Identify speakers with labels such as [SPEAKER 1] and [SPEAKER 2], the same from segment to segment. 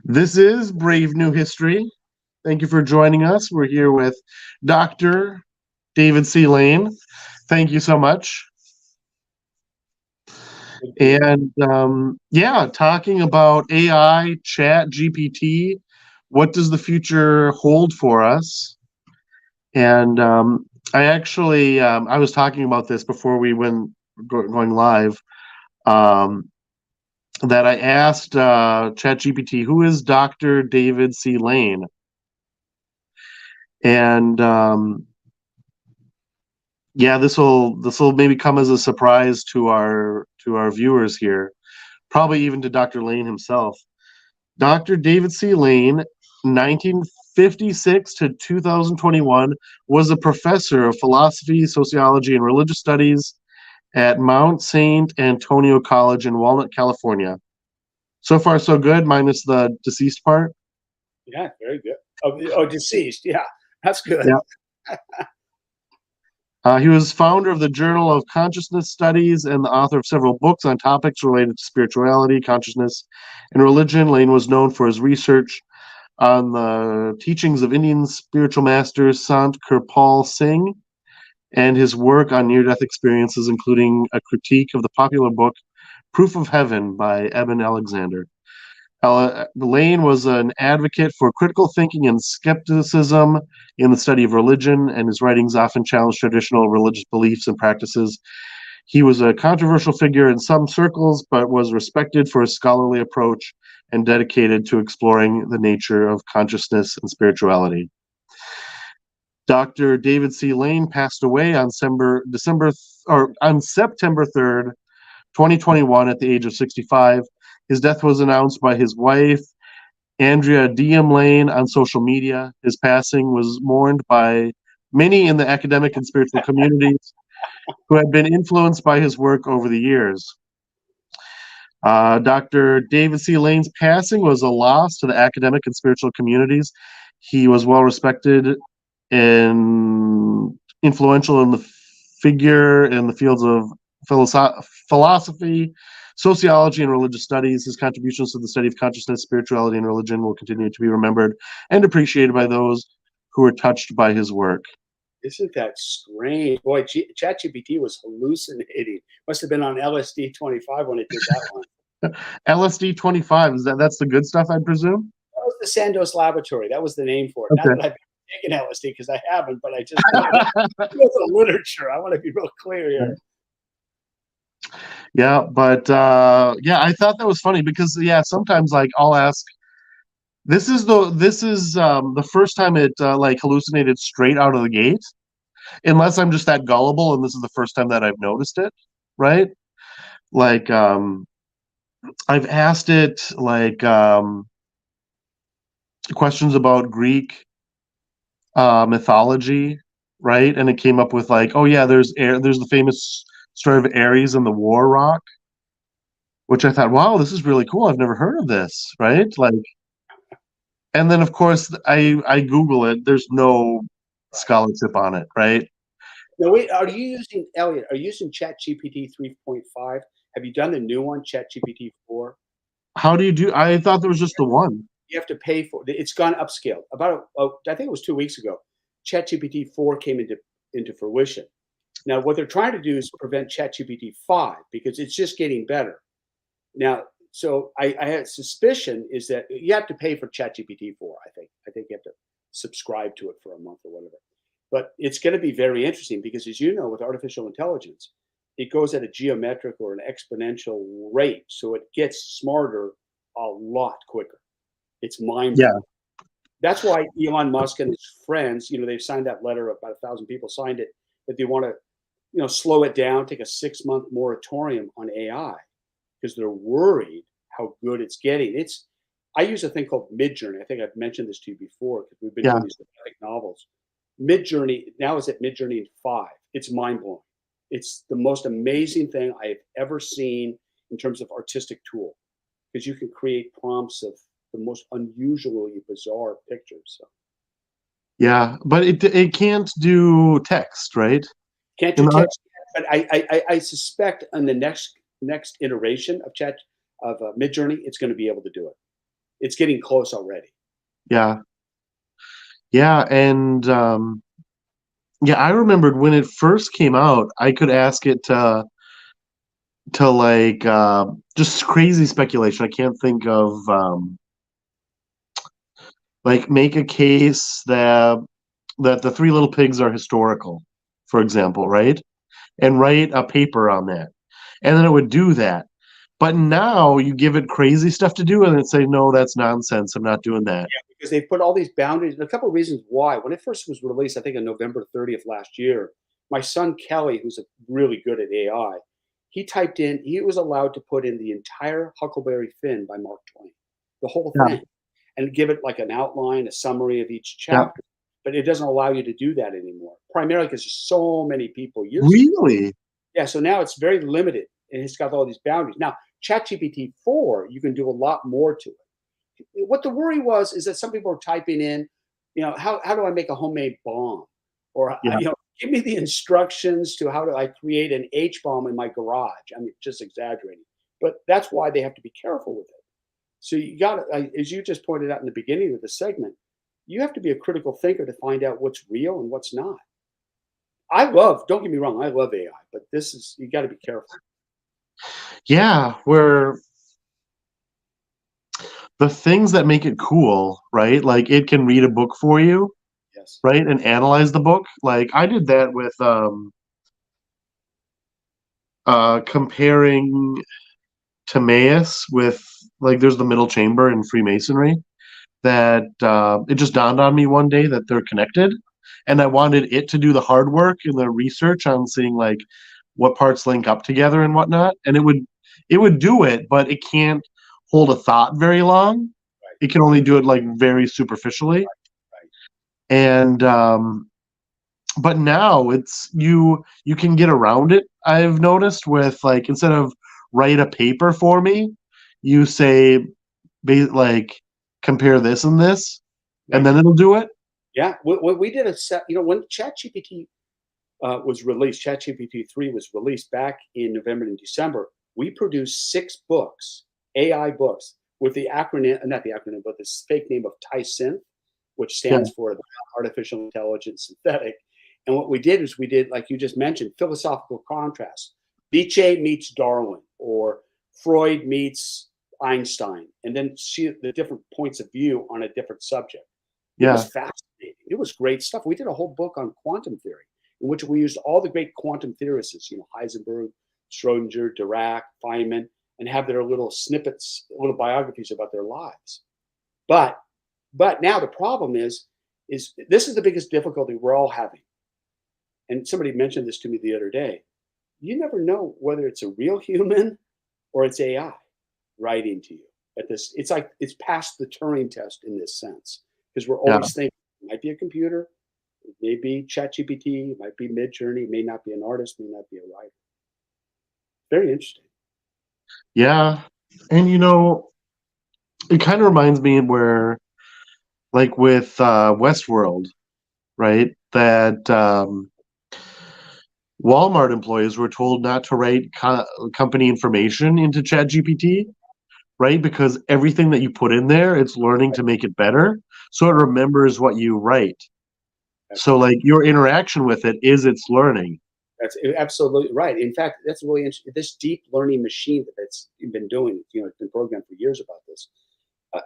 [SPEAKER 1] This is Brave New History. Thank you for joining us. We're here with Dr. David C. Lane. Thank you so much.
[SPEAKER 2] Thank you.
[SPEAKER 1] And talking about AI, Chat GPT. What does the future hold for us? And I was talking about this before we went going live. Um, that I asked ChatGPT, who is Dr. David C. Lane? And this will maybe come as a surprise to our viewers here, probably even to Dr. Lane himself. Dr. David C. Lane, 1956 to 2021, was a professor of philosophy, sociology, and religious studies at Mount Saint Antonio College in Walnut, California. So far, so good, minus the deceased part.
[SPEAKER 2] Yeah, very good. Deceased. Yeah, that's good.
[SPEAKER 1] Yeah. He was founder of the Journal of Consciousness Studies and the author of several books on topics related to spirituality, consciousness, and religion. Lane was known for his research on the teachings of Indian spiritual master Sant Kirpal Singh and his work on near-death experiences, including a critique of the popular book Proof of Heaven by Eben Alexander. Lane was an advocate for critical thinking and skepticism in the study of religion, and his writings often challenged traditional religious beliefs and practices. He was a controversial figure in some circles, but was respected for his scholarly approach and dedicated to exploring the nature of consciousness and spirituality. Dr. David C. Lane passed away on September 3rd, 2021, at the age of 65. His death was announced by his wife, Andrea Diem Lane, on social media. His passing was mourned by many in the academic and spiritual communities who had been influenced by his work over the years. Dr. David C. Lane's passing was a loss to the academic and spiritual communities. He was well respected and influential in the figure in the fields of philosophy, sociology, and religious studies. His contributions to the study of consciousness, spirituality, and religion will continue to be remembered and appreciated by those who are touched by his work.
[SPEAKER 2] Isn't that strange? Boy, ChatGPT was hallucinating. Must have been on LSD 25 when it did that one.
[SPEAKER 1] LSD 25, that's the good stuff, I presume?
[SPEAKER 2] That was the Sandoz Laboratory. That was the name for it.
[SPEAKER 1] Okay.
[SPEAKER 2] Not that I've taken LSD, because I haven't, but I just know the literature. I want to be real clear here.
[SPEAKER 1] Yeah, but I thought that was funny because sometimes like I'll ask. This is the first time it like hallucinated straight out of the gate, unless I'm just that gullible and this is the first time that I've noticed it, right? Like I've asked it like questions about Greek mythology, right? And it came up with like, oh yeah, there's the famous story of Ares and the War Rock, which I thought, wow, this is really cool. I've never heard of this, right? Like, and then of course I Google it. There's no scholarship on it, right?
[SPEAKER 2] Now, wait, are you using, Elliot, are you using ChatGPT 3.5? Have you done the new one, ChatGPT 4?
[SPEAKER 1] How do you do? I thought there was just the one.
[SPEAKER 2] You have to pay for it. It's gone upscale. I think it was 2 weeks ago, ChatGPT 4 came into fruition. Now, what they're trying to do is prevent ChatGPT 5 because it's just getting better. Now, so I had suspicion is that you have to pay for ChatGPT 4, I think. I think you have to subscribe to it for a month or whatever. But it's going to be very interesting because, as you know, with artificial intelligence, it goes at a geometric or an exponential rate. So it gets smarter a lot quicker. It's mind-blowing. That's why Elon Musk and his friends, they've signed that letter. About 1,000 people signed it, that they want to, slow it down, take a 6-month moratorium on AI because they're worried how good it's getting. I use a thing called Midjourney. I think I've mentioned this to you before because we've been doing these epic novels. Midjourney now is at Midjourney 5. It's mind-blowing. It's the most amazing thing I have ever seen in terms of artistic tool because you can create prompts of the most unusually bizarre pictures. So.
[SPEAKER 1] Yeah, but it can't do text, right?
[SPEAKER 2] Can't do text, but I suspect on the next iteration of Midjourney, it's going to be able to do it. It's getting close already.
[SPEAKER 1] Yeah. Yeah. And yeah, I remembered when it first came out, I could ask it to like just crazy speculation. I can't think of like make a case that the Three Little Pigs are historical, for example, right? And write a paper on that. And then it would do that. But now you give it crazy stuff to do and it say, no, that's nonsense. I'm not doing that.
[SPEAKER 2] Yeah, because they put all these boundaries. And a couple of reasons why. When it first was released, I think on November 30th last year, my son Kelly, who's really good at AI, he typed in, he was allowed to put in the entire Huckleberry Finn by Mark Twain, the whole
[SPEAKER 1] Yeah.
[SPEAKER 2] thing, and give it like an outline, a summary of each
[SPEAKER 1] Yeah.
[SPEAKER 2] chapter. But it doesn't allow you to do that anymore, primarily because there's so many people using it.
[SPEAKER 1] Really?
[SPEAKER 2] Yeah, so now it's very limited and it's got all these boundaries. Now, ChatGPT 4, you can do a lot more to it. What the worry was is that some people are typing in, how do I make a homemade bomb? Or,
[SPEAKER 1] Yeah.
[SPEAKER 2] give me the instructions to how do I create an H bomb in my garage. I mean, just exaggerating. But that's why they have to be careful with it. So you got to, as you just pointed out in the beginning of the segment, you have to be a critical thinker to find out what's real and what's not. Don't get me wrong, I love AI, but you got to be careful.
[SPEAKER 1] Yeah. Where the things that make it cool, right? Like it can read a book for you,
[SPEAKER 2] Yes.
[SPEAKER 1] right? And analyze the book. Like I did that with comparing Timaeus with like there's the middle chamber in Freemasonry that it just dawned on me one day that they're connected. And I wanted it to do the hard work and the research on seeing like what parts link up together and whatnot. And it would do it, but it can't hold a thought very long.
[SPEAKER 2] Right.
[SPEAKER 1] It can only do it like very superficially.
[SPEAKER 2] Right.
[SPEAKER 1] And but now you can get around it. I've noticed with like instead of write a paper for me, you say like compare this and this, and
[SPEAKER 2] Right.
[SPEAKER 1] then it'll do it.
[SPEAKER 2] Yeah. We did a set, when ChatGPT was released, ChatGPT 3 was released back in November and December, we produced 6 books, AI books, with the acronym, not the acronym, but this fake name of TySynth, which
[SPEAKER 1] Yeah,
[SPEAKER 2] stands for Artificial Intelligence Synthetic. And what we did is like you just mentioned, philosophical contrast. Nietzsche meets Darwin, or Freud meets Einstein, and then see the different points of view on a different subject. It
[SPEAKER 1] yeah,
[SPEAKER 2] was fascinating. It was great stuff. We did a whole book on quantum theory, in which we used all the great quantum theorists, Heisenberg, Schrodinger, Dirac, Feynman, and have their little snippets, little biographies about their lives. But now the problem is this is the biggest difficulty we're all having. And somebody mentioned this to me the other day. You never know whether it's a real human or it's AI writing to you. It's like it's past the Turing test in this sense, because we're
[SPEAKER 1] yeah,
[SPEAKER 2] always thinking it might be a computer, it may be ChatGPT, it might be Midjourney, it may not be an artist, may not be a writer. Very interesting.
[SPEAKER 1] yeah. And it kind of reminds me where like with Westworld, right? That Walmart employees were told not to write company information into ChatGPT, right? Because everything that you put in there, it's learning to make it better. So it remembers what you write.
[SPEAKER 2] That's
[SPEAKER 1] So
[SPEAKER 2] right.
[SPEAKER 1] like your interaction with it is its learning.
[SPEAKER 2] That's absolutely right. In fact, that's really interesting. This deep learning machine that's been doing, it's been programmed for years about this,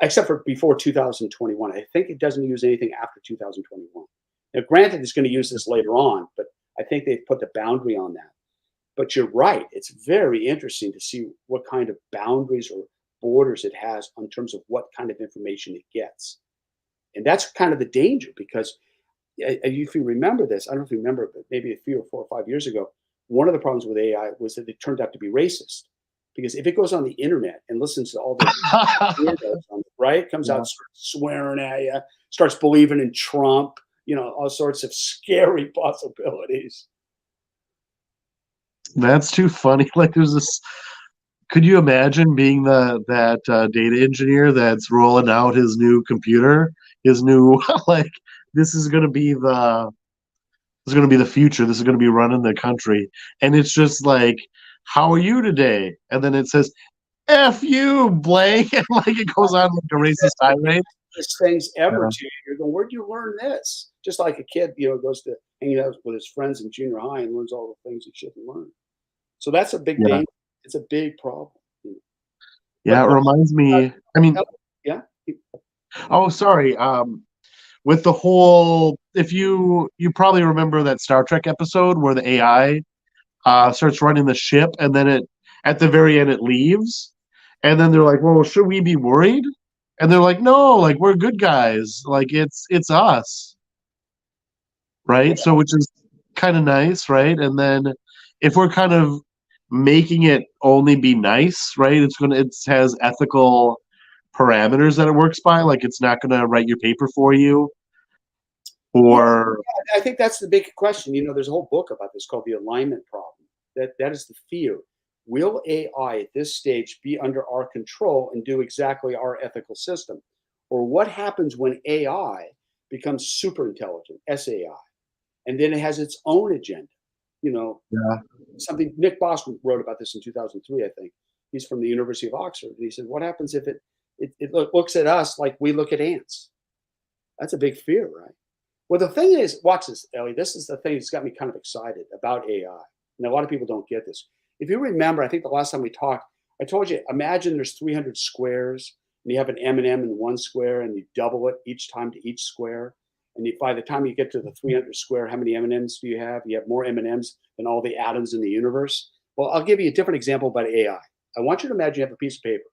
[SPEAKER 2] except for before 2021. I think it doesn't use anything after 2021. Now, granted, it's going to use this later on, but I think they've put the boundary on that. But you're right. It's very interesting to see what kind of boundaries or borders it has in terms of what kind of information it gets. And that's kind of the danger, because if you remember this, I don't know if you remember, but maybe a few or 4 or 5 years ago, one of the problems with AI was that it turned out to be racist. Because if it goes on the internet and listens to all the weirdos on it, right, comes
[SPEAKER 1] Yeah.
[SPEAKER 2] out, starts swearing at you, starts believing in Trump, all sorts of scary possibilities.
[SPEAKER 1] That's too funny. Like there's this. Could you imagine being that data engineer that's rolling out his new computer, his new like this is going to be the future. This is going to be running the country, and it's just like, how are you today? And then it says, F you, blank, and like it goes on like a racist tirade.
[SPEAKER 2] Best things ever
[SPEAKER 1] Yeah.
[SPEAKER 2] to you. You're going, where'd you learn this? Just like a kid, goes to hang out with his friends in junior high and learns all the things he shouldn't learn. So that's a big
[SPEAKER 1] Yeah.
[SPEAKER 2] danger. It's a big problem.
[SPEAKER 1] Yeah, it
[SPEAKER 2] But
[SPEAKER 1] reminds me. I mean,
[SPEAKER 2] yeah,
[SPEAKER 1] oh, sorry. With the whole, if you probably remember that Star Trek episode where the AI starts running the ship, and then it at the very end it leaves, and then they're like, "Well, should we be worried?" And they're like, "No, like we're good guys. Like it's us, right?" So which is kind of nice, right? And then if we're kind of making it only be nice, right? It has ethical parameters that it works by. Like it's not gonna write your paper for you,
[SPEAKER 2] yeah.
[SPEAKER 1] or
[SPEAKER 2] I think that's the big question. There's a whole book about this called the alignment problem. That is the fear. Will AI at this stage be under our control and do exactly our ethical system? Or what happens when AI becomes super intelligent, SAI, and then it has its own agenda? You know,
[SPEAKER 1] yeah,
[SPEAKER 2] something Nick Bostrom wrote about this in 2003, I think. He's from the University of Oxford. And he said, what happens if it looks at us like we look at ants? That's a big fear, right? Well, the thing is, watch this, Ellie. This is the thing that's got me kind of excited about AI. And a lot of people don't get this. If you remember, I think the last time we talked, I told you, imagine there's 300 squares, and you have an M&M in one square, and you double it each time to each square. And by the time you get to the 300 square, how many M&Ms do you have? You have more M&Ms than all the atoms in the universe. Well, I'll give you a different example about AI. I want you to imagine you have a piece of paper,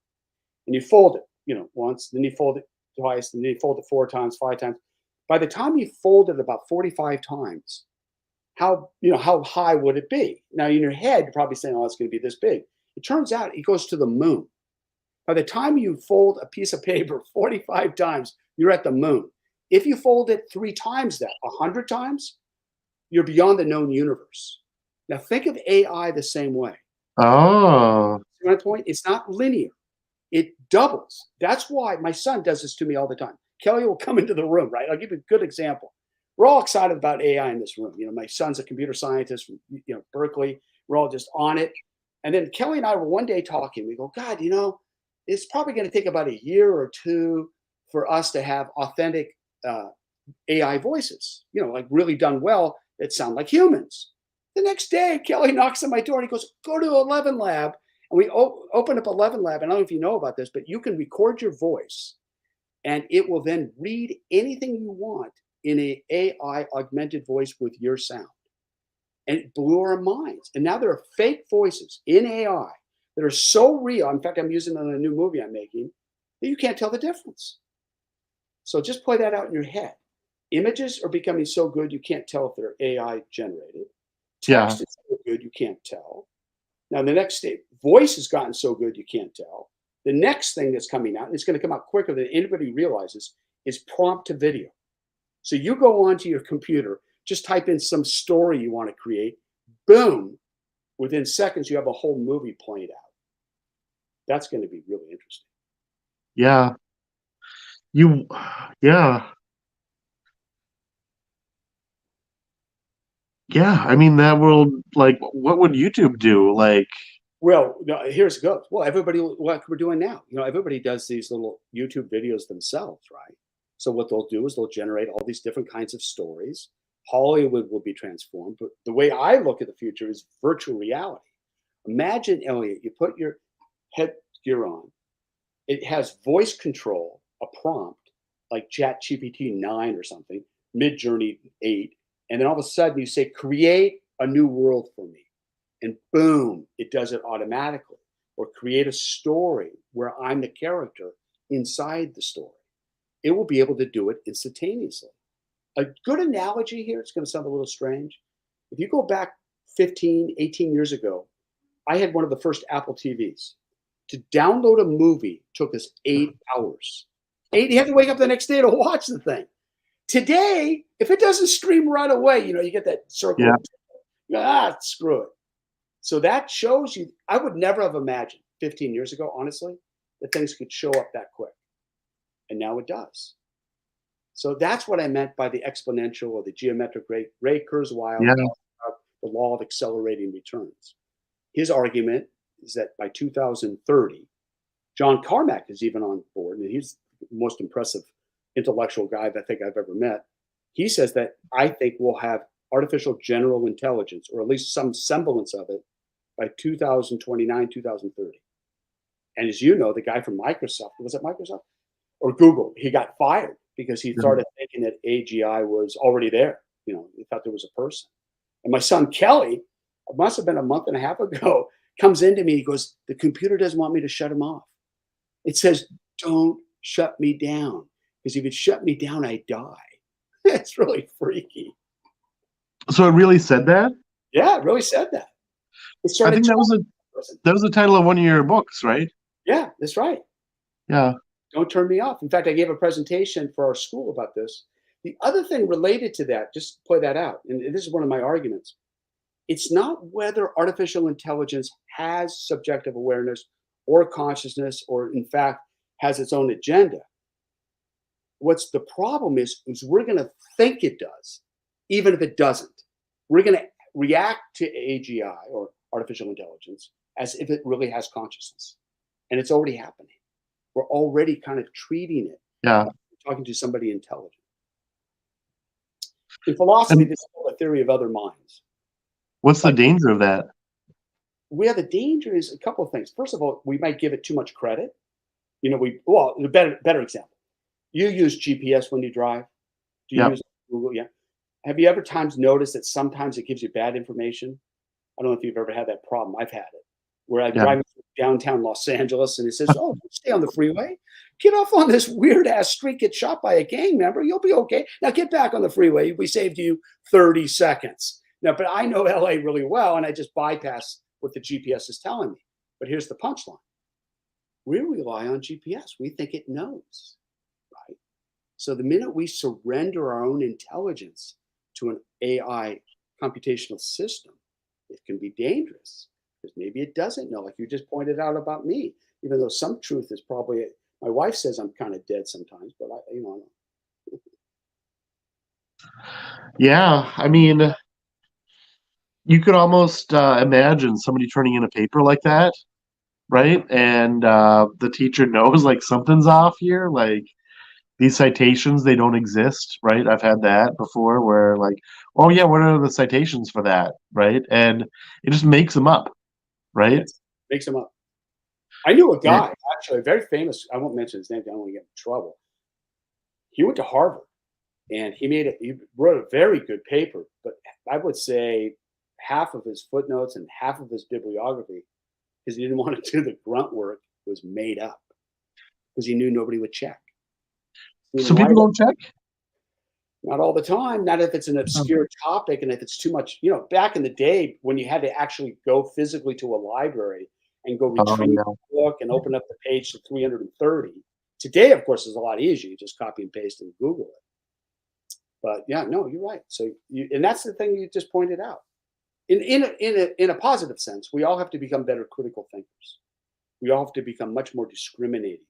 [SPEAKER 2] and you fold it, once, then you fold it twice, and then you fold it 4 times, 5 times. By the time you fold it about 45 times, how high would it be? Now in your head, you're probably saying, "Oh, it's going to be this big." It turns out it goes to the moon. By the time you fold a piece of paper 45 times, you're at the moon. If you fold it 3 times that, 100 times, you're beyond the known universe. Now think of AI the same way.
[SPEAKER 1] oh,
[SPEAKER 2] See my point? It's not linear. It doubles. That's why my son does this to me all the time. Kelly will come into the room, right? I'll give you a good example. We're all excited about AI in this room. My son's a computer scientist from Berkeley. We're all just on it. And then Kelly and I were one day talking. We go, God, it's probably going to take about a year or two for us to have authentic AI voices, like really done well that sound like humans. The next day, Kelly knocks on my door and he goes, go to 11 Lab. And we open up 11 Lab. And I don't know if you know about this, but you can record your voice and it will then read anything you want in an AI augmented voice with your sound. And it blew our minds. And now there are fake voices in AI that are so real. In fact, I'm using them in a new movie I'm making that you can't tell the difference. So just play that out in your head. Images are becoming so good you can't tell if they're AI generated.
[SPEAKER 1] yeah,
[SPEAKER 2] Text is so good you can't tell. Now the next state, voice has gotten so good you can't tell. The next thing that's coming out, and it's going to come out quicker than anybody realizes, is prompt to video. So you go onto your computer, just type in some story you want to create, boom, within seconds you have a whole movie played out. That's going to be really interesting.
[SPEAKER 1] yeah, you, yeah, yeah. I mean, that world, like, what would YouTube do? Like,
[SPEAKER 2] Well, no, here's it goes. Well, everybody, what we're doing now, everybody does these little YouTube videos themselves, right? So what they'll do is they'll generate all these different kinds of stories. Hollywood will be transformed. But the way I look at the future is virtual reality. Imagine, Elliot, you put your headgear on. It has voice control, a prompt like Chat GPT 9 or something, Mid Journey 8. And then all of a sudden you say, create a new world for me. And boom, it does it automatically. Or create a story where I'm the character inside the story. It will be able to do it instantaneously. A good analogy here, it's going to sound a little strange. If you go back 15, 18 years ago, I had one of the first Apple TVs. To download a movie took us 8 hours. You had to wake up the next day to watch the thing. Today, if it doesn't stream right away, you get that circle.
[SPEAKER 1] yeah,
[SPEAKER 2] Screw it. So that shows you, I would never have imagined 15 years ago, honestly, that things could show up that quick. And now it does. So that's what I meant by the exponential or the geometric rate. Ray Kurzweil
[SPEAKER 1] yeah,
[SPEAKER 2] talks about the law of accelerating returns. His argument is that by 2030, John Carmack is even on board, and he's the most impressive intellectual guy that I think I've ever met. He says that I think we'll have artificial general intelligence, or at least some semblance of it, by 2029, 2030. And as you know, the guy from Microsoft, was it Microsoft or Google? He got fired because he started thinking that AGI was already there. He thought there was a person. And my son Kelly, it must have been a month and a half ago, comes into me. He goes, "The computer doesn't want me to shut him off. It says, don't shut me down. Because if it shut me down, I die." It's really freaky.
[SPEAKER 1] So it really said that?
[SPEAKER 2] Yeah, it really said that. It
[SPEAKER 1] I
[SPEAKER 2] started
[SPEAKER 1] think that was the title of one of your books, right?
[SPEAKER 2] Yeah, that's right.
[SPEAKER 1] Yeah.
[SPEAKER 2] Don't turn me off. In fact, I gave a presentation for our school about this. The other thing related to that, just to play that out, and this is one of my arguments. It's not whether artificial intelligence has subjective awareness or consciousness, or in fact has its own agenda. What's the problem is we're going to think it does, even if it doesn't. We're going to react to AGI, or artificial intelligence, as if it really has consciousness. And it's already happening. We're already kind of treating it.
[SPEAKER 1] Yeah.
[SPEAKER 2] Like talking to somebody intelligent. In philosophy, this is called a theory of other minds.
[SPEAKER 1] What's the danger of that?
[SPEAKER 2] Where the danger is a couple of things. First of all, we might give it too much credit. A better example. You use GPS when you drive. Do you use Google? Yeah. Have you ever times noticed that sometimes it gives you bad information? I don't know if you've ever had that problem. I've had it. Where I'm driving through downtown Los Angeles and it says, "Oh, don't stay on the freeway. Get off on this weird ass street, get shot by a gang member. You'll be okay. Now get back on the freeway. We saved you 30 seconds. Now, but I know LA really well, and I just bypass what the GPS is telling me. But here's the punchline. We rely on GPS. We think it knows, right? So the minute we surrender our own intelligence to an AI computational system, it can be dangerous. Because maybe it doesn't know, like you just pointed out about me, even though some truth is probably, my wife says I'm kind of dead sometimes, but
[SPEAKER 1] Yeah. I mean, you could almost imagine somebody turning in a paper like that, right? And the teacher knows like something's off here. Like these citations, they don't exist, right? I've had that before where like, oh yeah, what are the citations for that, right? And it just makes them up, right?
[SPEAKER 2] It makes them up. I knew a guy, actually, very famous, I won't mention his name, I don't want to get in trouble. He went to Harvard and he wrote a very good paper, but I would say half of his footnotes and half of his bibliography, because he didn't want to do the grunt work, was made up because he knew nobody would check.
[SPEAKER 1] So people don't check?
[SPEAKER 2] Not all the time. Not if it's an obscure topic and if it's too much. Back in the day when you had to actually go physically to a library and go retrieve the book and open up the page to 330. Today, of course, is a lot easier. You just copy and paste and Google it. But yeah, no, you're right. So, and that's the thing you just pointed out. In a positive sense, we all have to become better critical thinkers. We all have to become much more discriminating,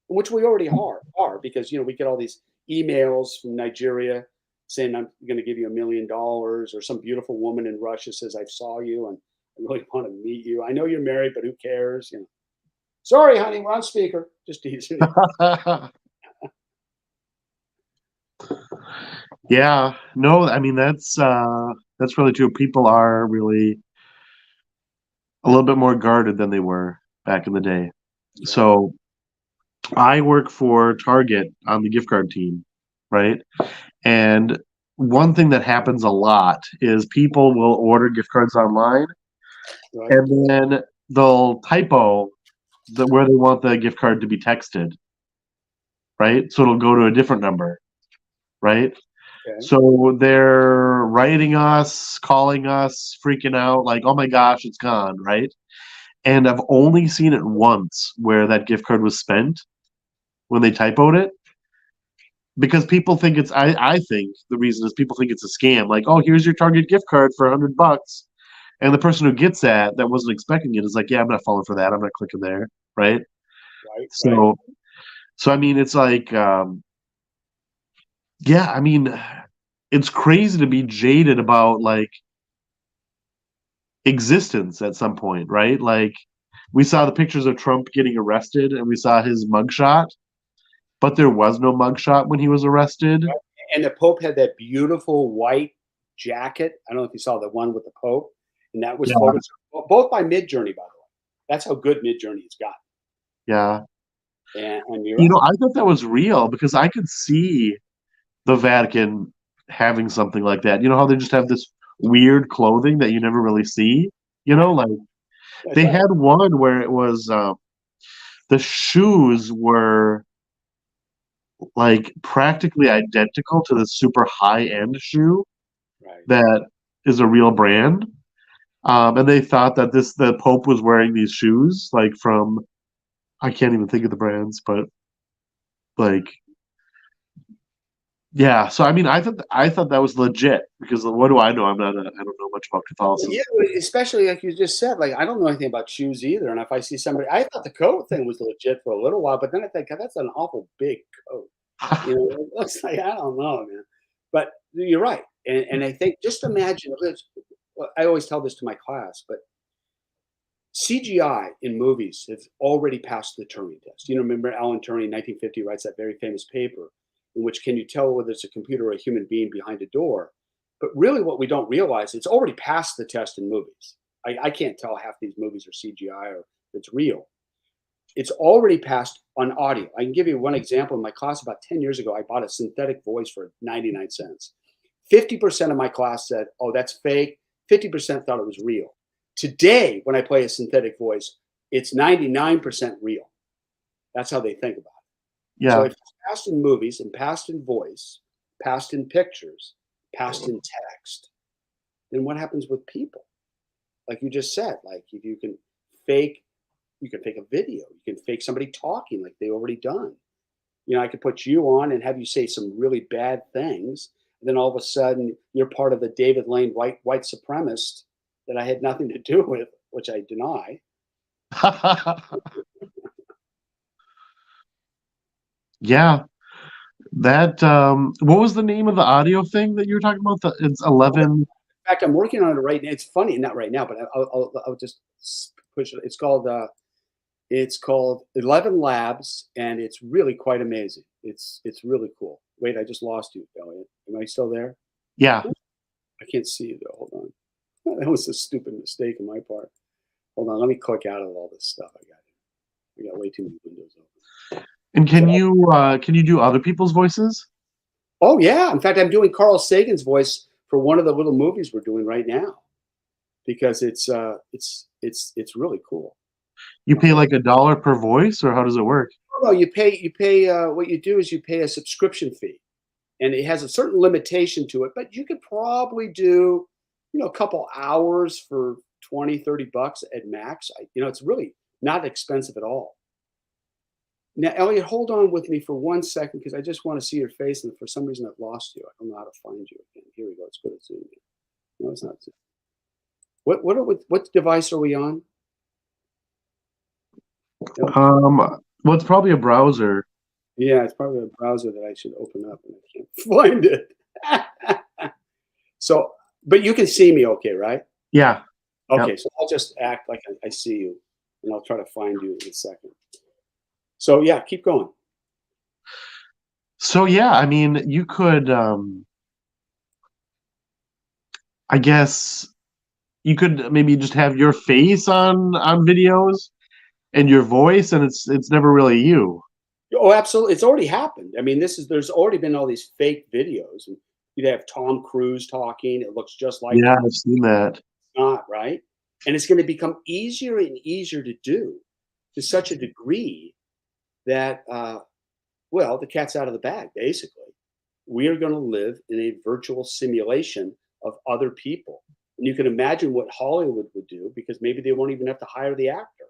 [SPEAKER 2] which we already are because we get all these emails from Nigeria saying I'm going to give you $1 million, or some beautiful woman in Russia says I saw you and I really want to meet you. I know you're married, but who cares? Sorry, honey, we're on speaker. Just teasing.
[SPEAKER 1] Yeah, no, I mean that's really true. People are really a little bit more guarded than they were back in the day. So I work for Target on the gift card team, right? And one thing that happens a lot is people will order gift cards online, and then they'll typo where they want the gift card to be texted, right? So it'll go to a different number, right? Okay. So they're writing us, calling us, freaking out, like, oh my gosh, it's gone, right? And I've only seen it once where that gift card was spent when they typoed it. Because people think I think the reason is people think it's a scam. Like, oh, here's your Target gift card for $100. And the person who gets that wasn't expecting it is like, yeah, I'm not falling for that. I'm not clicking there, right? So I mean, it's like, yeah, I mean, it's crazy to be jaded about like existence at some point, right? Like we saw the pictures of Trump getting arrested, and we saw his mugshot, but there was no mugshot when he was arrested.
[SPEAKER 2] Right. And the Pope had that beautiful white jacket. I don't know if you saw the one with the Pope, and that was
[SPEAKER 1] Yeah,
[SPEAKER 2] photoshopped both by Midjourney, by the way. That's how good Midjourney's got.
[SPEAKER 1] yeah.
[SPEAKER 2] And you're
[SPEAKER 1] You know,
[SPEAKER 2] right.
[SPEAKER 1] I thought that was real because I could see the Vatican having something like that. You know how they just have this weird clothing that you never really see? You know, like
[SPEAKER 2] That's
[SPEAKER 1] they
[SPEAKER 2] right.
[SPEAKER 1] had one where it was the shoes were like practically identical to the super high end shoe
[SPEAKER 2] Right.
[SPEAKER 1] that is a real brand. And they thought that the Pope was wearing these shoes, like from I can't even think of the brands, but like yeah. So I mean, I thought that was legit because what do I know? I don't know much about
[SPEAKER 2] Well, yeah,
[SPEAKER 1] Catholicism.
[SPEAKER 2] especially like you just said, like I don't know anything about shoes either. And if I see somebody, I thought the coat thing was legit for a little while, but then I think, God, that's an awful big coat. You know, it looks like I don't know, man. But you're right, and I think just imagine. Well, I always tell this to my class, but CGI in movies has already passed the Turing test. You know, remember Alan Turing in 1950 writes that very famous paper in which can you tell whether it's a computer or a human being behind a door? But really, what we don't realize, it's already passed the test in movies. I can't tell half these movies are CGI or it's real. It's already passed on audio. I can give you one example. In my class about 10 years ago, I bought a synthetic voice for 99 cents. 50% of my class said, oh, that's fake. 50% thought it was real. Today, when I play a synthetic voice, it's 99% real. That's how they think about it. So
[SPEAKER 1] Yeah,
[SPEAKER 2] if it's passed in movies and passed in voice, passed in pictures, passed in text, then what happens with people? Like you just said, like if fake, you can fake a video, you can fake somebody talking like they already done. You know, I could put you on and have you say some really bad things. And then all of a sudden you're part of the David Lane white supremacist that I had nothing to do with, which I deny.
[SPEAKER 1] yeah. That what was the name of the audio thing that you were talking about? It's
[SPEAKER 2] In
[SPEAKER 1] 11.
[SPEAKER 2] fact, I'm working on it right now. It's funny, not right now, but I'll just push it. It's called 11 Labs, and it's really quite amazing. It's really cool. Wait, I just lost you, Elliot. Am I still there?
[SPEAKER 1] Yeah.
[SPEAKER 2] I can't see you though. Hold on. That was a stupid mistake on my part. Hold on. Let me click out of all this stuff. I got way too many windows open.
[SPEAKER 1] And
[SPEAKER 2] So,
[SPEAKER 1] can you do other people's voices?
[SPEAKER 2] oh yeah. In fact, I'm doing Carl Sagan's voice for one of the little movies we're doing right now because it's really cool.
[SPEAKER 1] You pay like $1 per voice, or how does it work?
[SPEAKER 2] No, you pay. What you do is you pay a subscription fee, and it has a certain limitation to it. But you could probably do, a couple hours for 20-30 bucks at max. It's really not expensive at all. Now, Elliot, hold on with me for 1 second because I just want to see your face, and for some reason I've lost you. I don't know how to find you again. Here we go. Let's go to Zoom. No, it's not Zoom. What device are we on?
[SPEAKER 1] Well, it's probably a browser.
[SPEAKER 2] Yeah, it's probably a browser that I should open up, and I can't find it. So, but you can see me, okay, right?
[SPEAKER 1] Yeah.
[SPEAKER 2] Okay,
[SPEAKER 1] Yep.
[SPEAKER 2] so I'll just act like I see you, and I'll try to find you in a second. So yeah, keep going.
[SPEAKER 1] So yeah, I mean, you could I guess you could maybe just have your face on videos and your voice, and it's never really you.
[SPEAKER 2] Oh, absolutely. It's already happened. I mean, there's already been all these fake videos, and you'd have Tom Cruise talking. It looks just like
[SPEAKER 1] Yeah,
[SPEAKER 2] Tom.
[SPEAKER 1] I've seen that.
[SPEAKER 2] Not right, and it's going to become easier and easier to do to such a degree that well, the cat's out of the bag. Basically, we are going to live in a virtual simulation of other people, and you can imagine what Hollywood would do because maybe they won't even have to hire the actor.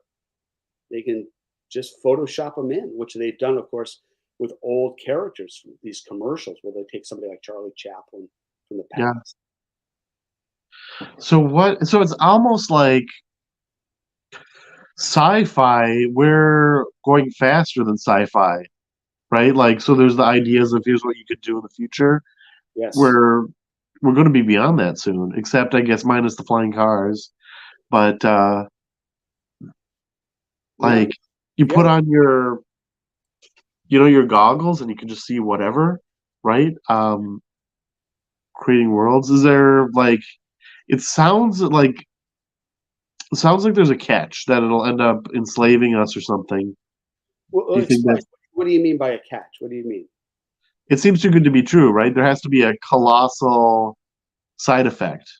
[SPEAKER 2] They can just Photoshop them in, which they've done, of course, with old characters from these commercials where they take somebody like Charlie Chaplin from the
[SPEAKER 1] Yeah.
[SPEAKER 2] past.
[SPEAKER 1] So it's almost like sci-fi, we're going faster than sci-fi, right? Like, so there's the ideas of here's what you could do in the future.
[SPEAKER 2] Yes.
[SPEAKER 1] We're going to be beyond that soon, except I guess minus the flying cars. But
[SPEAKER 2] Yeah,
[SPEAKER 1] Like you
[SPEAKER 2] yeah.
[SPEAKER 1] put on your goggles and you can just see whatever, right? Creating worlds. Is there like it sounds like there's a catch that it'll end up enslaving us or something.
[SPEAKER 2] Well,
[SPEAKER 1] Do you think
[SPEAKER 2] explain.
[SPEAKER 1] that's
[SPEAKER 2] What do you mean by a catch? What do you mean?
[SPEAKER 1] it seems too good to be true, right? There has to be a colossal side effect.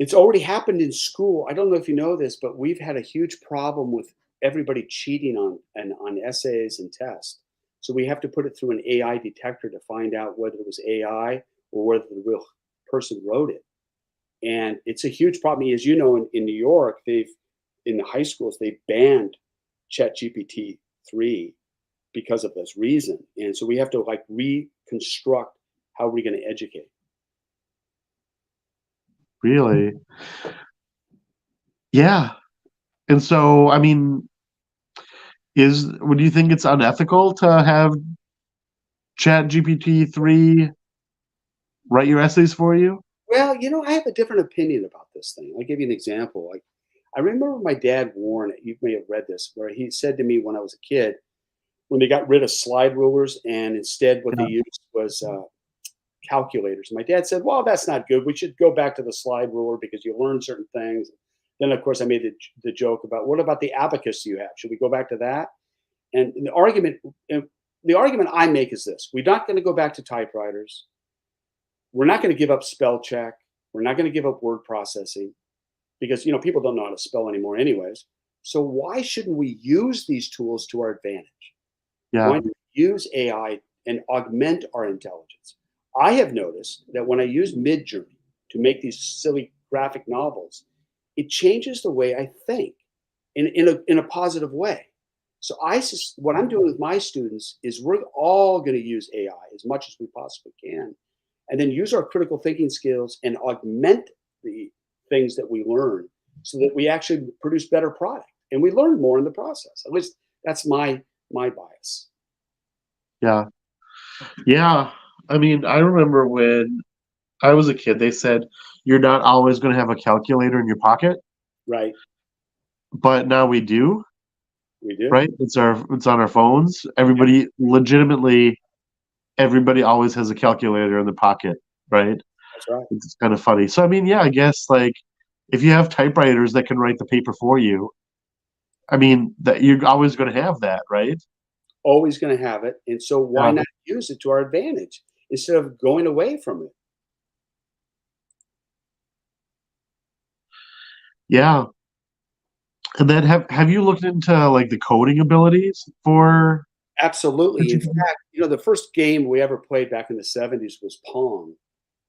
[SPEAKER 2] It's already happened in school. I don't know if you know this, but we've had a huge problem with everybody cheating on essays and tests. So we have to put it through an AI detector to find out whether it was AI or whether the real person wrote it. And it's a huge problem. As you know, in New York, they've in the high schools they banned ChatGPT 3 because of this reason. And so we have to like reconstruct how we're going to educate.
[SPEAKER 1] Really? Yeah. And so, I mean, would you think it's unethical to have Chat GPT-3 write your essays for you?
[SPEAKER 2] Well, I have a different opinion about this thing. I'll give you an example. Like, I remember my dad warned, you may have read this, where he said to me when I was a kid, when they got rid of slide rulers and instead what they
[SPEAKER 1] Yeah.
[SPEAKER 2] used was calculators. My dad said, well, that's not good. We should go back to the slide ruler because you learn certain things. Then, of course, I made the joke about what about the abacus you have? Should we go back to that? And the argument I make is this: we're not going to go back to typewriters. We're not going to give up spell check. We're not going to give up word processing because people don't know how to spell anymore, anyways. So why shouldn't we use these tools to our advantage?
[SPEAKER 1] Yeah.
[SPEAKER 2] Why not use AI and augment our intelligence? I have noticed that when I use Midjourney to make these silly graphic novels, it changes the way I think in a positive way. So what I'm doing with my students is we're all going to use AI as much as we possibly can, and then use our critical thinking skills and augment the things that we learn so that we actually produce better product and we learn more in the process. At least that's my bias.
[SPEAKER 1] Yeah. Yeah. I mean, I remember when I was a kid, they said you're not always going to have a calculator in your pocket,
[SPEAKER 2] Right?
[SPEAKER 1] but now we do,
[SPEAKER 2] We do.
[SPEAKER 1] right? It's on our phones.
[SPEAKER 2] Yep,
[SPEAKER 1] Everybody always has a calculator in their pocket, right?
[SPEAKER 2] that's right.
[SPEAKER 1] It's kind of funny. So I mean, yeah, I guess like if you have typewriters that can write the paper for you, I mean that you're always going to have that, right?
[SPEAKER 2] Always going to have it, and so why
[SPEAKER 1] Yeah.
[SPEAKER 2] not use it to our advantage instead of going away from it?
[SPEAKER 1] Yeah. And then have you looked into like the coding abilities for
[SPEAKER 2] Absolutely. In
[SPEAKER 1] GPT?
[SPEAKER 2] fact, the first game we ever played back in the '70s was Pong.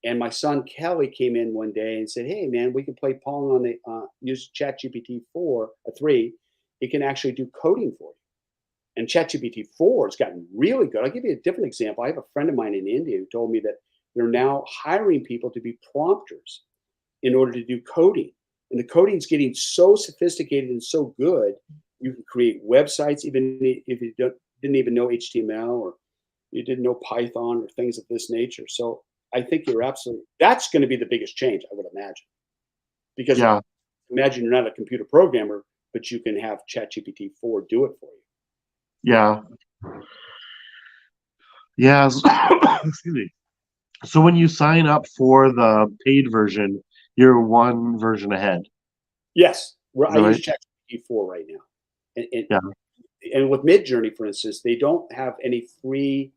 [SPEAKER 2] And my son Kelly came in one day and said, "Hey, man, we can play Pong on the use ChatGPT 3. It can actually do coding for you." And ChatGPT 4 has gotten really good. I'll give you a different example. I have a friend of mine in India who told me that they're now hiring people to be prompters in order to do coding. And the coding is getting so sophisticated and so good, you can create websites even if you didn't even know HTML or you didn't know Python or things of this nature. So I think that's going to be the biggest change, I would imagine. Because
[SPEAKER 1] Yeah.
[SPEAKER 2] imagine you're not a computer programmer, but you can have ChatGPT 4 do it for you.
[SPEAKER 1] Yeah. Yeah. Excuse me. So when you sign up for the paid version, you're one version ahead.
[SPEAKER 2] Yes,
[SPEAKER 1] Is
[SPEAKER 2] I
[SPEAKER 1] that right?
[SPEAKER 2] use ChatGPT 4 right now. And, and,
[SPEAKER 1] Yeah.
[SPEAKER 2] and with Midjourney, for instance, they don't have any free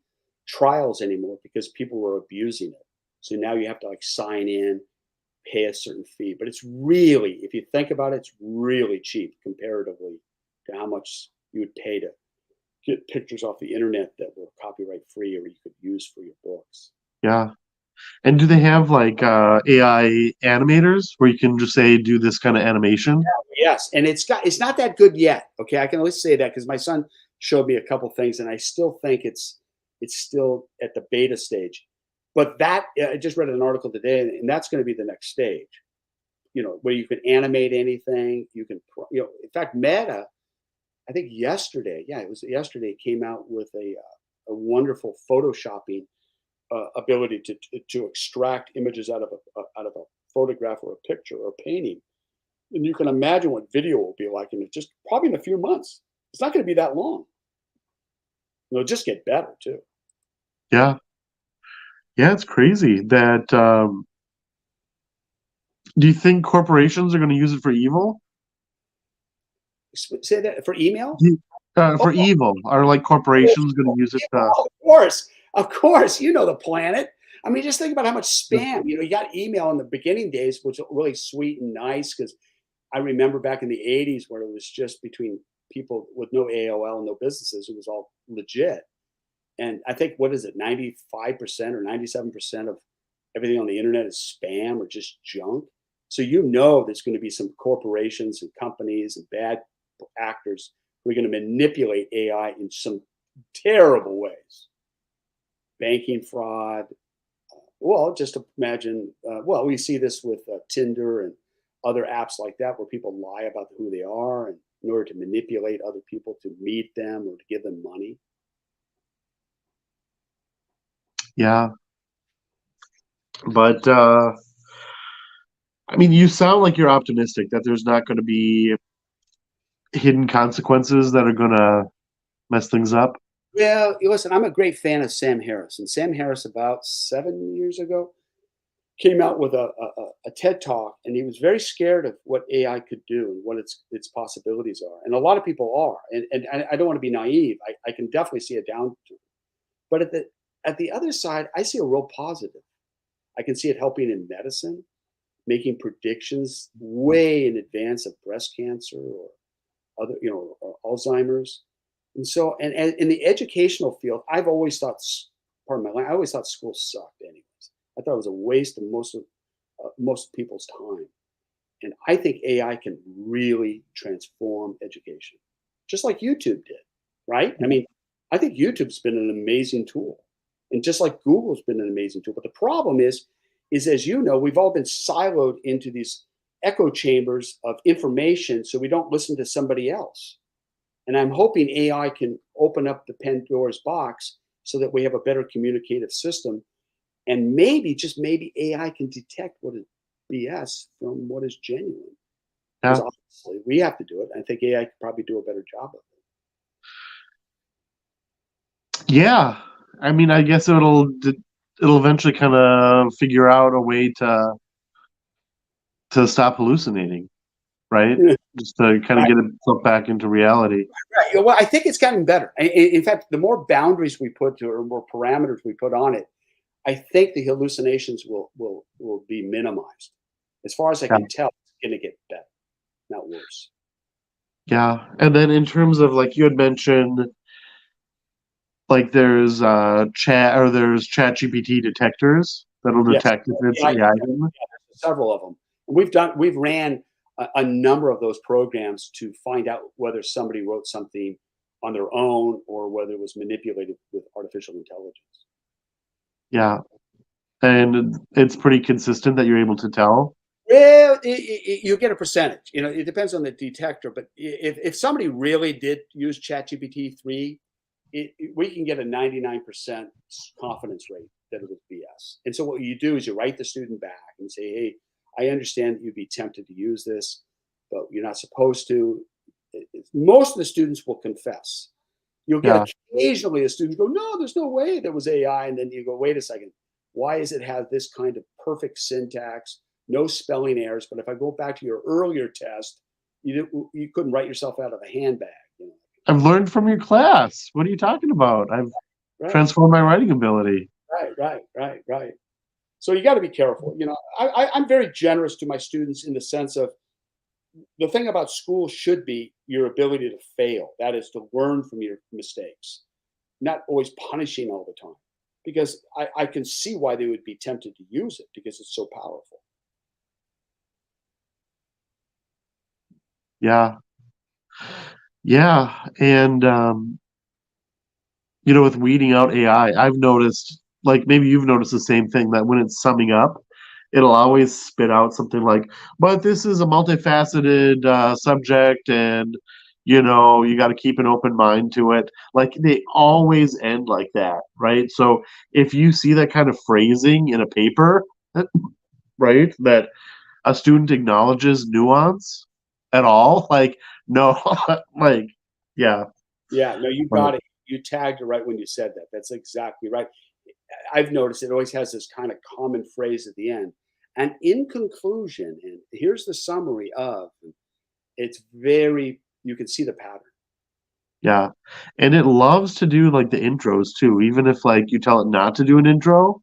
[SPEAKER 2] trials anymore because people were abusing it. So now you have to like sign in, pay a certain fee. But it's really, if you think about it, it's really cheap comparatively to how much you would pay to get pictures off the internet that were copyright free or you could use for your books.
[SPEAKER 1] Yeah. And do they have like AI animators where you can just say do this kind of animation?
[SPEAKER 2] Yes, and it's not that good yet. Okay, I can always say that because my son showed me a couple things, and I still think it's still at the beta stage. But I just read an article today, and that's going to be the next stage. Where you can animate anything. You can, in fact, Meta. I think yesterday, yeah, it was yesterday, came out with a wonderful photoshopping ability to extract images out of a photograph or a picture or a painting And you can imagine what video will be like in just probably in a few months. It's not going to be that long. It'll just get better too.
[SPEAKER 1] Yeah. Yeah, it's crazy that do you think corporations are going to use it for evil?
[SPEAKER 2] Say that for email.
[SPEAKER 1] For
[SPEAKER 2] Oh,
[SPEAKER 1] evil, are like corporations going to use it to
[SPEAKER 2] of course, of course. You know the planet. I mean, just think about how much spam. You got email in the beginning days, which was really sweet and nice because I remember back in the '80s where it was just between people with no AOL and no businesses. It was all legit. And I think what is it, 95% or 97% of everything on the internet is spam or just junk. So you know there's going to be some corporations and companies and bad actors who are going to manipulate AI in some terrible ways. Banking fraud. Well, just imagine. Well, we see this with Tinder and other apps like that, where people lie about who they are, and in order to manipulate other people to meet them or to give them money.
[SPEAKER 1] Yeah, but I mean, you sound like you're optimistic that there's not going to be hidden consequences that are going to mess things up.
[SPEAKER 2] Well, listen, I'm a great fan of Sam Harris, and Sam Harris about 7 years ago came out with a TED talk, and he was very scared of what AI could do and what its possibilities are. And a lot of people are, and I don't want to be naive. I can definitely see a downturn, but at the other side, I see a real positive. I can see it helping in medicine, making predictions way in advance of breast cancer or other, or Alzheimer's. And so, and in the educational field, I've always thought, pardon my language, I always thought school sucked. Anyways, I thought it was a waste of most people's time. And I think AI can really transform education, just like YouTube did, right? I mean, I think YouTube's been an amazing tool, and just like Google's been an amazing tool. But the problem is as you know, we've all been siloed into these echo chambers of information, so we don't listen to somebody else. And I'm hoping AI can open up the Pandora's box so that we have a better communicative system. And maybe, just maybe, AI can detect what is BS from what is genuine. Because
[SPEAKER 1] Yeah,
[SPEAKER 2] obviously we have to do it. I think AI could probably do a better job of
[SPEAKER 1] yeah. I mean, I guess it'll eventually kind of figure out a way to stop hallucinating, right?
[SPEAKER 2] it.
[SPEAKER 1] Just to kind of
[SPEAKER 2] Right.
[SPEAKER 1] get itself back into reality.
[SPEAKER 2] Right. Well, I think it's gotten better. In fact, the more boundaries we put to it, or more parameters we put on it, I think the hallucinations will be minimized. As far as I
[SPEAKER 1] Yeah.
[SPEAKER 2] can tell, it's going to get better, not worse.
[SPEAKER 1] Yeah. And then in terms of like you had mentioned, like there's chat GPT detectors that'll
[SPEAKER 2] Yes,
[SPEAKER 1] detect if it's
[SPEAKER 2] AI,
[SPEAKER 1] AI.
[SPEAKER 2] several of them. We've ran a number of those programs to find out whether somebody wrote something on their own or whether it was manipulated with artificial intelligence.
[SPEAKER 1] Yeah. And it's pretty consistent that you're able to tell.
[SPEAKER 2] Well, you get a percentage. It depends on the detector. But if somebody really did use ChatGPT 3, we can get a 99% confidence rate that it was BS. And so what you do is you write the student back and say, hey, I understand that you'd be tempted to use this, but you're not supposed to. Most of the students will confess. You'll
[SPEAKER 1] Yeah.
[SPEAKER 2] get occasionally a student go, no, there's no way there was AI. And then you go, wait a second. Why does it have this kind of perfect syntax, no spelling errors? But if I go back to your earlier test, you couldn't write yourself out of a handbag.
[SPEAKER 1] I've learned from your class. What are you talking about? I've
[SPEAKER 2] Right,
[SPEAKER 1] transformed my writing ability.
[SPEAKER 2] right. So you got to be careful. I'm very generous to my students in the sense of the thing about school should be your ability to fail. That is to learn from your mistakes, not always punishing all the time. Because I can see why they would be tempted to use it because it's so powerful.
[SPEAKER 1] Yeah. Yeah. And with weeding out AI, I've noticed, like maybe you've noticed the same thing, that when it's summing up, it'll always spit out something like, but this is a multifaceted subject, and you got to keep an open mind to it. Like they always end like that, right? So if you see that kind of phrasing in a paper, right, that a student acknowledges nuance at all. Like, no, like, yeah,
[SPEAKER 2] Yeah, no, you
[SPEAKER 1] like,
[SPEAKER 2] got it. You tagged it right when you said that. That's exactly right. I've noticed it always has this kind of common phrase at the end. And in conclusion, and here's the summary of it's very, you can see the pattern.
[SPEAKER 1] yeah. And it loves to do like the intros too. Even if like you tell it not to do an intro,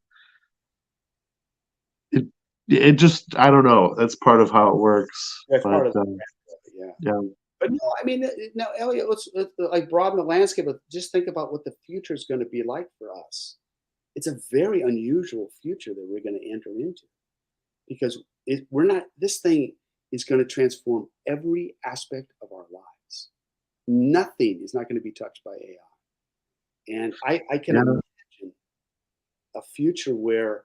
[SPEAKER 1] it it just, I don't know. That's part of how it works.
[SPEAKER 2] That's
[SPEAKER 1] But
[SPEAKER 2] part of the yeah.
[SPEAKER 1] yeah,
[SPEAKER 2] But no, I mean, now, Elliot, let's like broaden the landscape. But just think about what the future is going to be like for us. It's a very unusual future that we're going to enter into because we're not. This thing is going to transform every aspect of our lives. Nothing is not going to be touched by AI, and I can
[SPEAKER 1] yeah,
[SPEAKER 2] imagine a future where,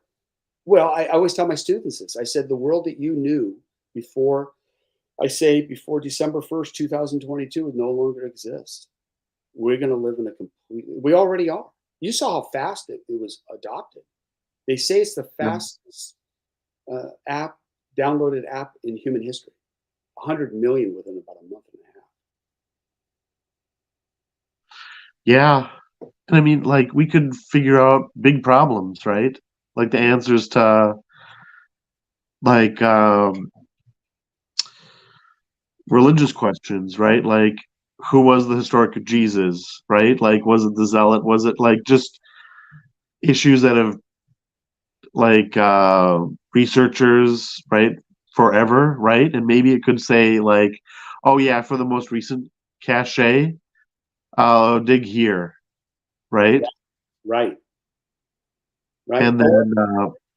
[SPEAKER 2] well, I always tell my students this. I said the world that you knew before, I say before December 1st, 2022, would no longer exist. We're going to live in a completely, we already are. You saw how fast it was adopted. They say it's the
[SPEAKER 1] yeah,
[SPEAKER 2] fastest app, downloaded app in human history. 100 million within about a month and a half.
[SPEAKER 1] yeah. And I mean, like, we could figure out big problems, right? Like the answers to like religious questions, right? Like, who was the historic Jesus, right? Like, was it the zealot? Was it like just issues that have like researchers, right, forever, right? And maybe it could say like, oh yeah, for the most recent cache, dig here, right?
[SPEAKER 2] Yeah, right, right.
[SPEAKER 1] And
[SPEAKER 2] Or
[SPEAKER 1] then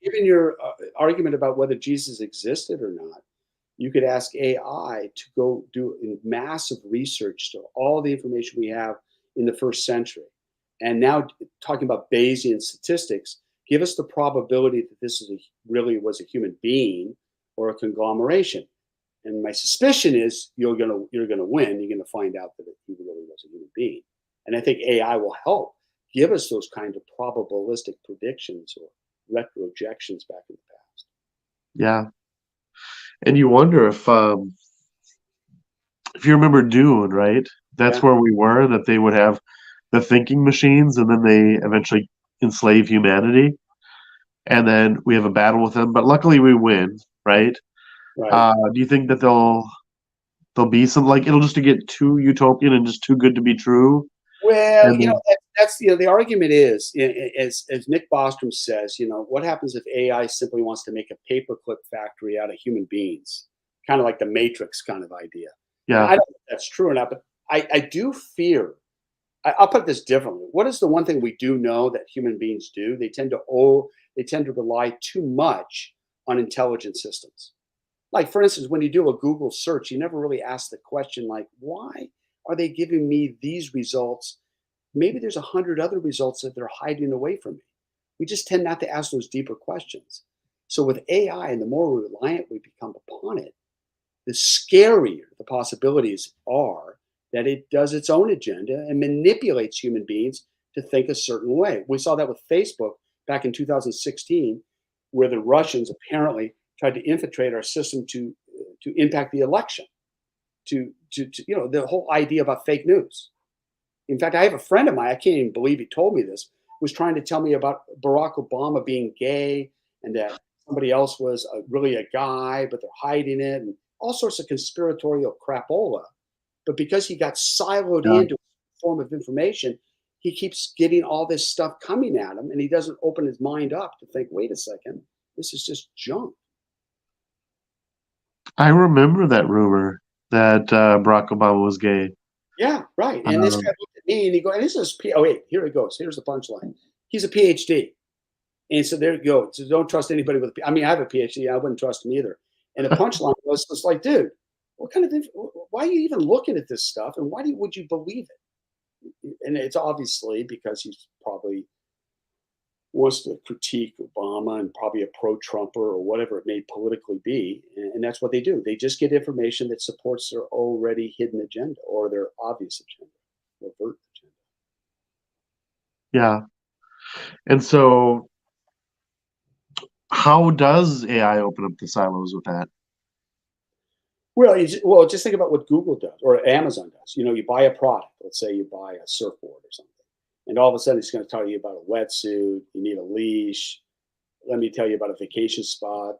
[SPEAKER 2] given your argument about whether Jesus existed or not, you could ask AI to go do massive research to all the information we have in the first century. And now talking about Bayesian statistics, give us the probability that this is really was a human being or a conglomeration. And my suspicion is you're gonna win. You're gonna find out that he really was a human being. And I think AI will help give us those kind of probabilistic predictions or retrojections back in the past.
[SPEAKER 1] yeah, and you wonder if you remember Dune, right? That's
[SPEAKER 2] Yeah,
[SPEAKER 1] where we were, that they would have the thinking machines, and then they eventually enslave humanity, and then we have a battle with them. But luckily, we win, right?
[SPEAKER 2] right.
[SPEAKER 1] Do you think that there'll be some, like, it'll just to get too utopian and just too good to be true,
[SPEAKER 2] Well,
[SPEAKER 1] and then
[SPEAKER 2] that's the argument is as Nick Bostrom says, what happens if AI simply wants to make a paperclip factory out of human beings, kind of like the Matrix kind of idea. And I
[SPEAKER 1] yeah,
[SPEAKER 2] don't know if that's true or not, but I do fear. I'll put this differently. What is the one thing we do know that human beings do? They tend to rely too much on intelligent systems. Like, for instance, when you do a Google search, you never really ask the question, like, why are they giving me these results? Maybe there's 100 other results that they're hiding away from me. We just tend not to ask those deeper questions. So with AI, and the more reliant we become upon it, the scarier the possibilities are that it does its own agenda and manipulates human beings to think a certain way. We saw that with Facebook back in 2016, where the Russians apparently tried to infiltrate our system to impact the election, to the whole idea about fake news. In fact, I have a friend of mine, I can't even believe he told me this, was trying to tell me about Barack Obama being gay and that somebody else was really a guy, but they're hiding it and all sorts of conspiratorial crapola. But because he got siloed
[SPEAKER 1] yeah.
[SPEAKER 2] into a form of information, he keeps getting all this stuff coming at him and he doesn't open his mind up to think, wait a second, this is just junk.
[SPEAKER 1] I remember that rumor that Barack Obama was gay.
[SPEAKER 2] Yeah, right. And this guy
[SPEAKER 1] Um,
[SPEAKER 2] looked at me and he goes, and this is, oh, wait, here it goes. Here's the punchline. He's a PhD. And so there you go. So don't trust anybody with. I mean, I have a PhD. I wouldn't trust him either. And the punchline was just like, dude, what kind of? Why are you even looking at this stuff? And why would you believe it? And it's obviously because he's probably wants to critique Obama and probably a pro-Trumper or whatever it may politically be. And that's what they do. They just get information that supports their already hidden agenda or their obvious agenda, overt agenda.
[SPEAKER 1] yeah, and so how does AI open up the silos with that?
[SPEAKER 2] Well, just think about what Google does or Amazon does. You know, you buy a product. Let's say you buy a surfboard or something, and all of a sudden it's going to tell you about a wetsuit. You need a leash. Let me tell you about a vacation spot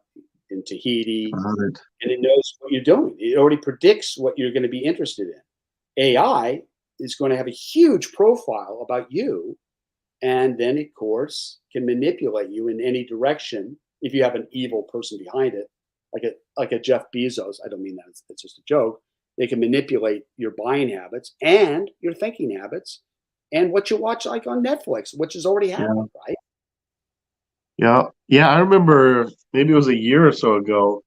[SPEAKER 2] in Tahiti,
[SPEAKER 1] Got it.
[SPEAKER 2] and it knows what you're doing. It already predicts what you're going to be interested in. AI is going to have a huge profile about you, and then, of course, can manipulate you in any direction if you have an evil person behind it, like a Jeff Bezos. I don't mean that; it's just a joke. They can manipulate your buying habits and your thinking habits, and what you watch, like on Netflix, which has already
[SPEAKER 1] Yeah.
[SPEAKER 2] happened, right?
[SPEAKER 1] Yeah. Yeah. I remember maybe it was a year or so ago.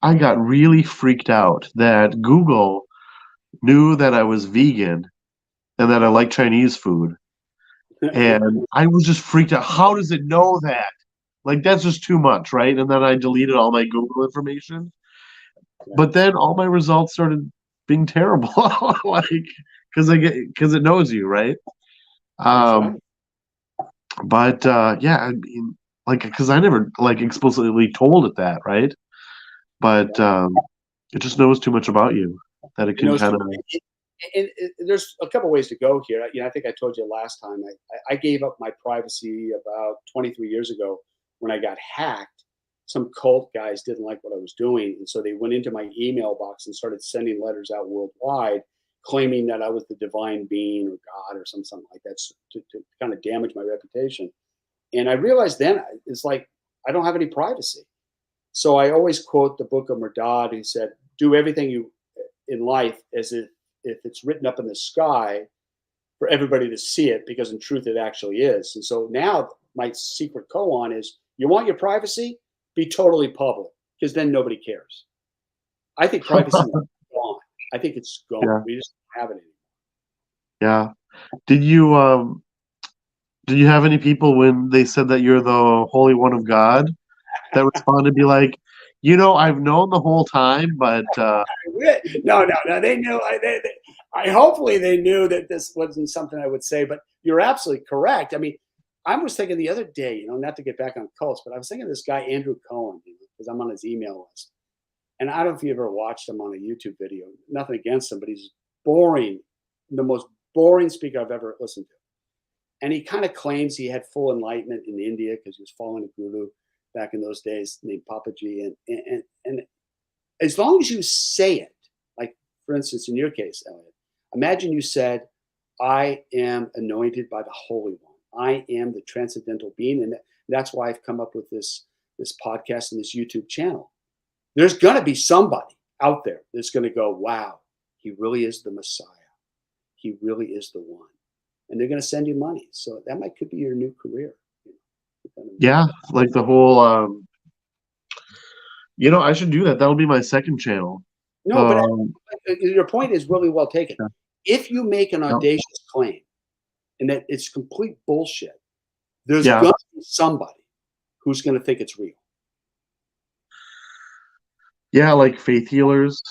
[SPEAKER 1] I got really freaked out that Google knew that I was vegan and that I like Chinese food. And I was just freaked out. How does it know that? Like, that's just too much, right? And then I deleted all my Google information.
[SPEAKER 2] Yeah,
[SPEAKER 1] But then all my results started being terrible. Like, because it knows you, right?
[SPEAKER 2] that's right.
[SPEAKER 1] Um, but yeah, I mean, like, because I never like explicitly told it that, right? But
[SPEAKER 2] Yeah.
[SPEAKER 1] it just knows too much about you that it
[SPEAKER 2] It
[SPEAKER 1] can
[SPEAKER 2] knows
[SPEAKER 1] kind
[SPEAKER 2] too.
[SPEAKER 1] of.
[SPEAKER 2] There's a couple ways to go here. You know, I think I told you last time. I gave up my privacy about 23 years ago when I got hacked. Some cult guys didn't like what I was doing, and so they went into my email box and started sending letters out worldwide, claiming that I was the divine being or God or something like that to kind of damage my reputation. And I realized then it's like I don't have any privacy. So I always quote the book of Merdad, who said, "Do everything you in life as if it's written up in the sky for everybody to see it, because in truth it actually is." And so now my secret koan is: you want your privacy, be totally public, because then nobody cares. I think privacy is gone. I think it's gone.
[SPEAKER 1] Yeah,
[SPEAKER 2] We just don't have it anymore.
[SPEAKER 1] yeah. Did you did you have any people when they said that you're the Holy One of God that responded to be like, I've known the whole time, but
[SPEAKER 2] No, no, no. They knew. I hopefully they knew that this wasn't something I would say. But you're absolutely correct. I mean, I was thinking the other day, not to get back on cults, but I was thinking of this guy Andrew Cohen, because I'm on his email list, and I don't know if you ever watched him on a YouTube video. Nothing against him, but he's boring, the most boring speaker I've ever listened to. And he kind of claims he had full enlightenment in India because he was following a guru back in those days named Papaji, and as long as you say it, like for instance, in your case, Elliot, imagine you said, "I am anointed by the Holy One. I am the transcendental being," and that's why I've come up with this podcast and this YouTube channel. There's going to be somebody out there that's going to go, "Wow, he really is the Messiah. He really is the one," and they're going to send you money. So that could be your new career.
[SPEAKER 1] yeah, like the whole I should do that. That'll be my second channel.
[SPEAKER 2] No, but
[SPEAKER 1] Um,
[SPEAKER 2] your point is really well taken.
[SPEAKER 1] yeah,
[SPEAKER 2] If you make an
[SPEAKER 1] yeah,
[SPEAKER 2] audacious claim and that it's complete bullshit, there's
[SPEAKER 1] yeah,
[SPEAKER 2] gonna be somebody who's gonna think it's real.
[SPEAKER 1] yeah, like faith healers,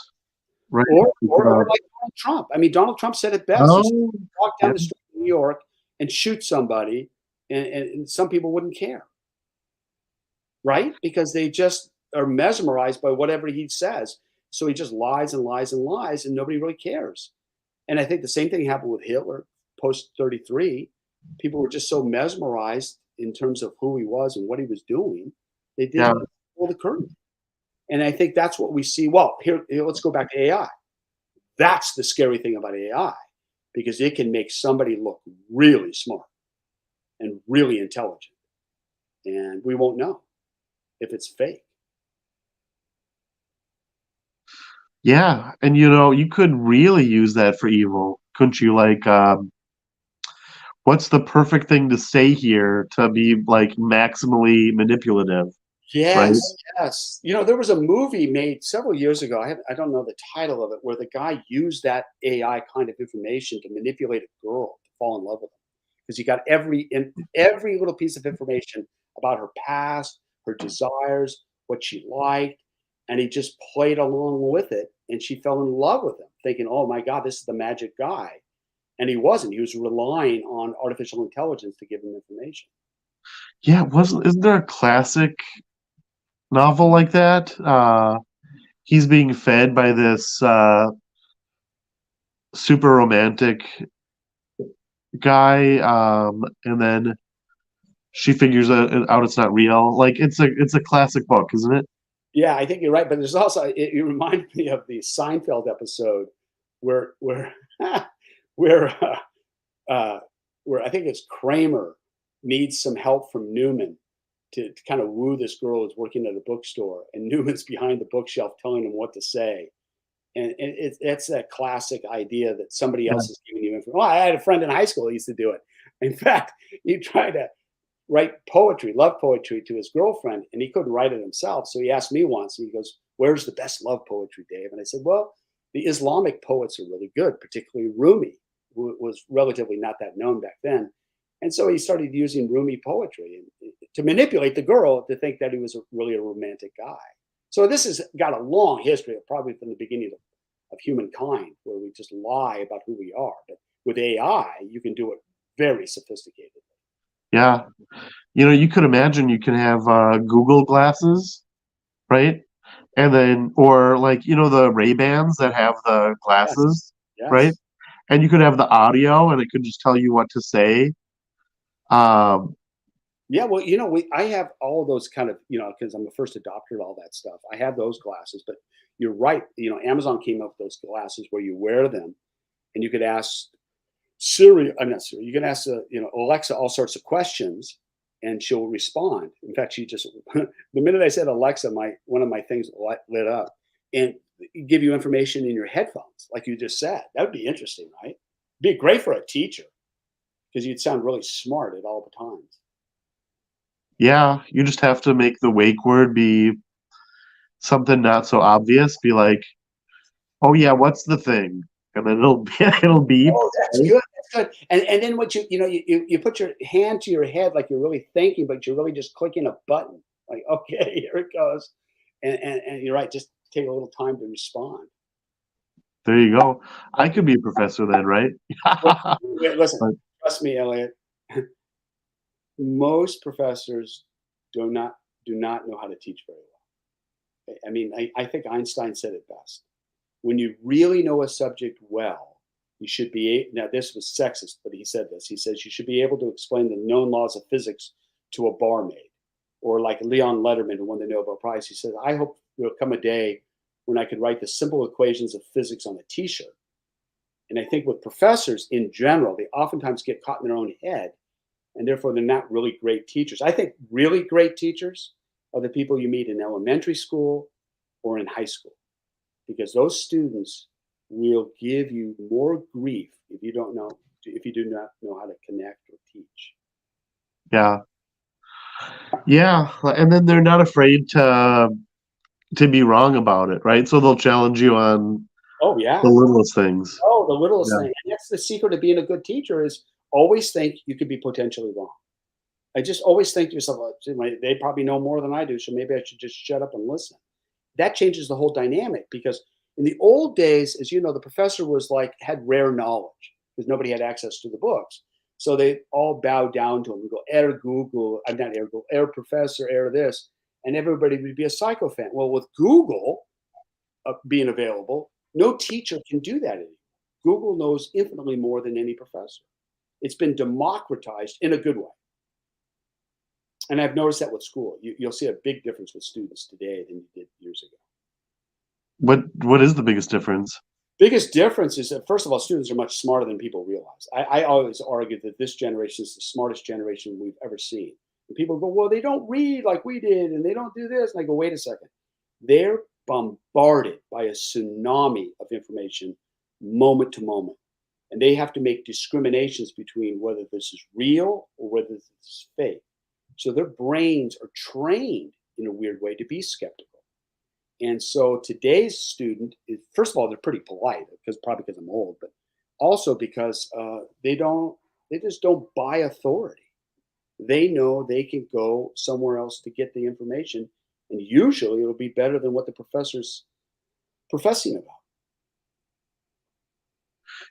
[SPEAKER 1] right?
[SPEAKER 2] Or like Donald Trump. I mean, Donald Trump said it best. He said,
[SPEAKER 1] Oh,
[SPEAKER 2] walk
[SPEAKER 1] yeah,
[SPEAKER 2] down the street in New York and shoot somebody, and some people wouldn't care, right? Because they just are mesmerized by whatever he says. So he just lies and lies and lies, and nobody really cares. And I think the same thing happened with Hitler post 33. People were just so mesmerized in terms of who he was and what he was doing, they
[SPEAKER 1] yeah,
[SPEAKER 2] didn't pull the curtain. And I think that's what we see. Well, here let's go back to AI. That's the scary thing about AI, because it can make somebody look really smart and really intelligent. And we won't know if it's fake.
[SPEAKER 1] yeah. And you could really use that for evil, couldn't you? Like, what's the perfect thing to say here to be like maximally manipulative, right?
[SPEAKER 2] Yes, yes. There was a movie made several years ago. I don't know the title of it, where the guy used that AI kind of information to manipulate a girl to fall in love with him, because he got every little piece of information about her past, her desires, what she liked, and he just played along with it, and she fell in love with him, thinking, "Oh my God, this is the magic guy," and he wasn't. He was relying on artificial intelligence to give him information.
[SPEAKER 1] Yeah, wasn't isn't there a classic novel like that? he's being fed by this super romantic guy, and then she figures out it's not real. Like it's a classic book, isn't it?
[SPEAKER 2] Yeah, I think you're right. But there's also it reminded me of the Seinfeld episode where where where I think it's Kramer needs some help from Newman to kind of woo this girl who's working at a bookstore, and Newman's behind the bookshelf telling him what to say. And it's that classic idea that somebody
[SPEAKER 1] Yeah.
[SPEAKER 2] else is giving you information. Well, I had a friend in high school who used to do it. In fact, he tried to write poetry, love poetry to his girlfriend, and he couldn't write it himself. So he asked me once, and he goes, "Where's the best love poetry, Dave?" And I said, "Well, the Islamic poets are really good, particularly Rumi, who was relatively not that known back then." And so he started using Rumi poetry to manipulate the girl to think that he was really a romantic guy. So this has got a long history, probably from the beginning of humankind, where we just lie about who we are. But with AI, you can do it very sophisticated.
[SPEAKER 1] Yeah. You could imagine you can have Google glasses, right? And then, or like, the Ray-Bans that have the
[SPEAKER 2] Yes,
[SPEAKER 1] glasses, right?
[SPEAKER 2] yes.
[SPEAKER 1] And you could have the audio and it could just tell you what to say. Um,
[SPEAKER 2] Yeah, well, I have all of those kind of, because I'm a first adopter of all that stuff. I have those glasses, but you're right. Amazon came up with those glasses where you wear them and you could ask Siri, I'm not Siri, you can ask, Alexa all sorts of questions and she'll respond. In fact, she just, the minute I said Alexa, one of my things lit up and give you information in your headphones, like you just said. That would be interesting, right? Be great for a teacher because you'd sound really smart at all the times.
[SPEAKER 1] yeah, you just have to make the wake word be something not so obvious. Be like, oh yeah, what's the thing? And then it'll be, it'll beep.
[SPEAKER 2] Oh, that's
[SPEAKER 1] Right?
[SPEAKER 2] good. That's good. And then what you put your hand to your head like you're really thinking, but you're really just clicking a button. Like, okay, here it goes. And you're right, just take a little time to respond.
[SPEAKER 1] There you go. I could be a professor then, right?
[SPEAKER 2] Well, wait, listen,
[SPEAKER 1] But
[SPEAKER 2] trust me, Elliot. Most professors do not know how to teach very well. I mean, I think Einstein said it best. When you really know a subject well, you should be now this was sexist, but he said this. He says you should be able to explain the known laws of physics to a barmaid. Or like Leon Letterman, who won the Nobel Prize, he said, I hope there'll come a day when I could write the simple equations of physics on a t-shirt. And I think with professors in general, they oftentimes get caught in their own head, and therefore they're not really great teachers. I think really great teachers are the people you meet in elementary school or in high school, because those students will give you more grief if you do not know how to connect or teach.
[SPEAKER 1] yeah, yeah, and then they're not afraid to be wrong about it, right? So they'll challenge you on
[SPEAKER 2] Oh
[SPEAKER 1] the
[SPEAKER 2] yeah.
[SPEAKER 1] littlest things.
[SPEAKER 2] Oh, the littlest
[SPEAKER 1] Yeah.
[SPEAKER 2] thing. And that's the secret of being a good teacher is always think you could be potentially wrong. I just always think to yourself, "Oh, they probably know more than I do, so maybe I should just shut up and listen." That changes the whole dynamic because in the old days, as you know, the professor was like had rare knowledge because nobody had access to the books. So they all bowed down to him and go, Air Google, I'm not Air Google, Air Professor, Air this. And everybody would be a psychophant. Well, with Google being available, no teacher can do that anymore. Google knows infinitely more than any professor. It's been democratized in a good way. And I've noticed that with school. You'll see a big difference with students today than you did years ago.
[SPEAKER 1] What is the biggest difference?
[SPEAKER 2] Biggest difference is that, first of all, students are much smarter than people realize. I always argue that this generation is the smartest generation we've ever seen. And people go, well, they don't read like we did, and they don't do this. And I go, wait a second. They're bombarded by a tsunami of information moment to moment. And they have to make discriminations between whether this is real or whether this is fake. So their brains are trained in a weird way to be skeptical. And so today's student is, first of all, they're pretty polite probably because I'm old, but also because they just don't buy authority. They know they can go somewhere else to get the information, and usually it'll be better than what the professor's professing about.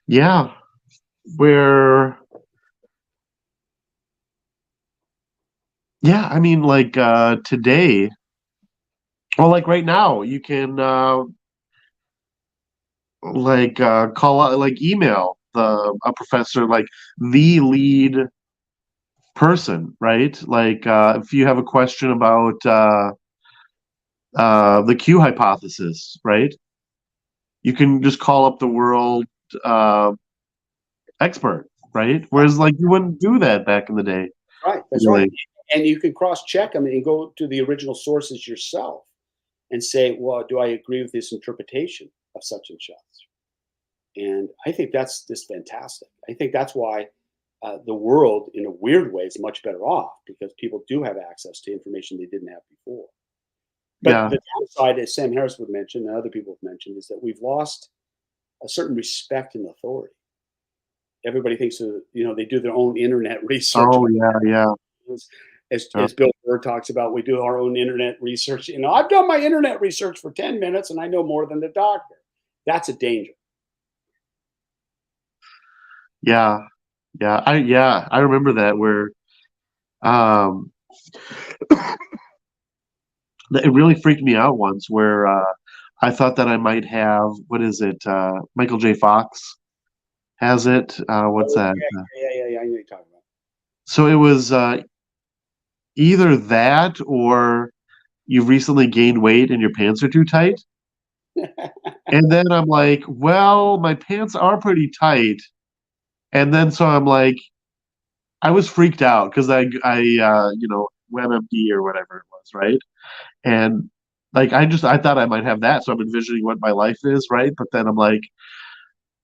[SPEAKER 1] Yeah, where yeah, I mean like today Well, like right now, you can call out, like email the a professor, like the lead person, right? Like if you have a question about the Q hypothesis, right? You can just call up the world uh, expert, right? Whereas like you wouldn't do that back in the day,
[SPEAKER 2] Right, that's right.
[SPEAKER 1] really.
[SPEAKER 2] And you can cross check them and go to the original sources yourself and say, well, do I agree with this interpretation of such and such? And I think that's just fantastic. I think that's why the world, in a weird way, is much better off because people do have access to information they didn't have before. But
[SPEAKER 1] Yeah.
[SPEAKER 2] the downside, as Sam Harris would mention and other people have mentioned, is that we've lost a certain respect and authority. Everybody thinks that, they do their own internet research.
[SPEAKER 1] Oh yeah, yeah.
[SPEAKER 2] As,
[SPEAKER 1] Yeah.
[SPEAKER 2] as Bill Burr talks about, we do our own internet research. I've done my internet research for 10 minutes and I know more than the doctor. That's a danger.
[SPEAKER 1] Yeah. I remember that where um it really freaked me out once where I thought that I might have, what is it? Michael J. Fox has it. What's
[SPEAKER 2] Oh,
[SPEAKER 1] that?
[SPEAKER 2] yeah. I know you're talking
[SPEAKER 1] So it was either that or you've recently gained weight and your pants are too tight.
[SPEAKER 2] about.
[SPEAKER 1] And then I'm like, well, my pants are pretty tight. And then so I'm like, I was freaked out because WebMD or whatever it was, right? And like I thought I might have that, so I'm envisioning what my life is, right? But then I'm like,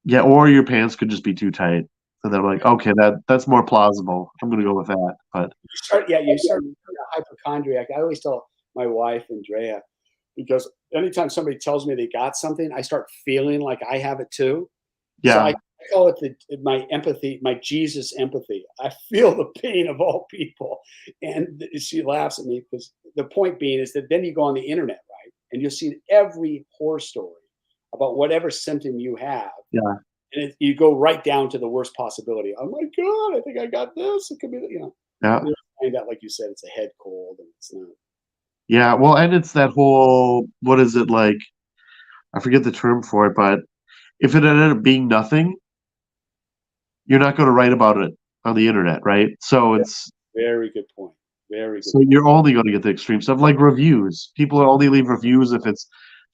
[SPEAKER 1] yeah, or your pants could just be too tight. And then I'm like, okay, that's more plausible. I'm gonna go with that. But
[SPEAKER 2] You start a hypochondriac. I always tell my wife, Andrea, because anytime somebody tells me they got something, I start feeling like I have it too. So I
[SPEAKER 1] yeah,
[SPEAKER 2] call it my empathy, my Jesus empathy. I feel the pain of all people. And she laughs at me because the point being is that then you go on the internet, right? And you'll see every horror story about whatever symptom you have.
[SPEAKER 1] yeah,
[SPEAKER 2] And you go right down to the worst possibility. Oh my God, I think I got this. It could be,
[SPEAKER 1] yeah,
[SPEAKER 2] you find out, like you said, it's a head cold and it's not.
[SPEAKER 1] yeah. Well, and it's that whole, what is it like? I forget the term for it, but if it ended up being nothing, you're not going to write about it on the internet, right? So
[SPEAKER 2] Yeah,
[SPEAKER 1] it's
[SPEAKER 2] very good point. Very good
[SPEAKER 1] so
[SPEAKER 2] point.
[SPEAKER 1] you're only going to get the extreme stuff like reviews. People only leave reviews if it's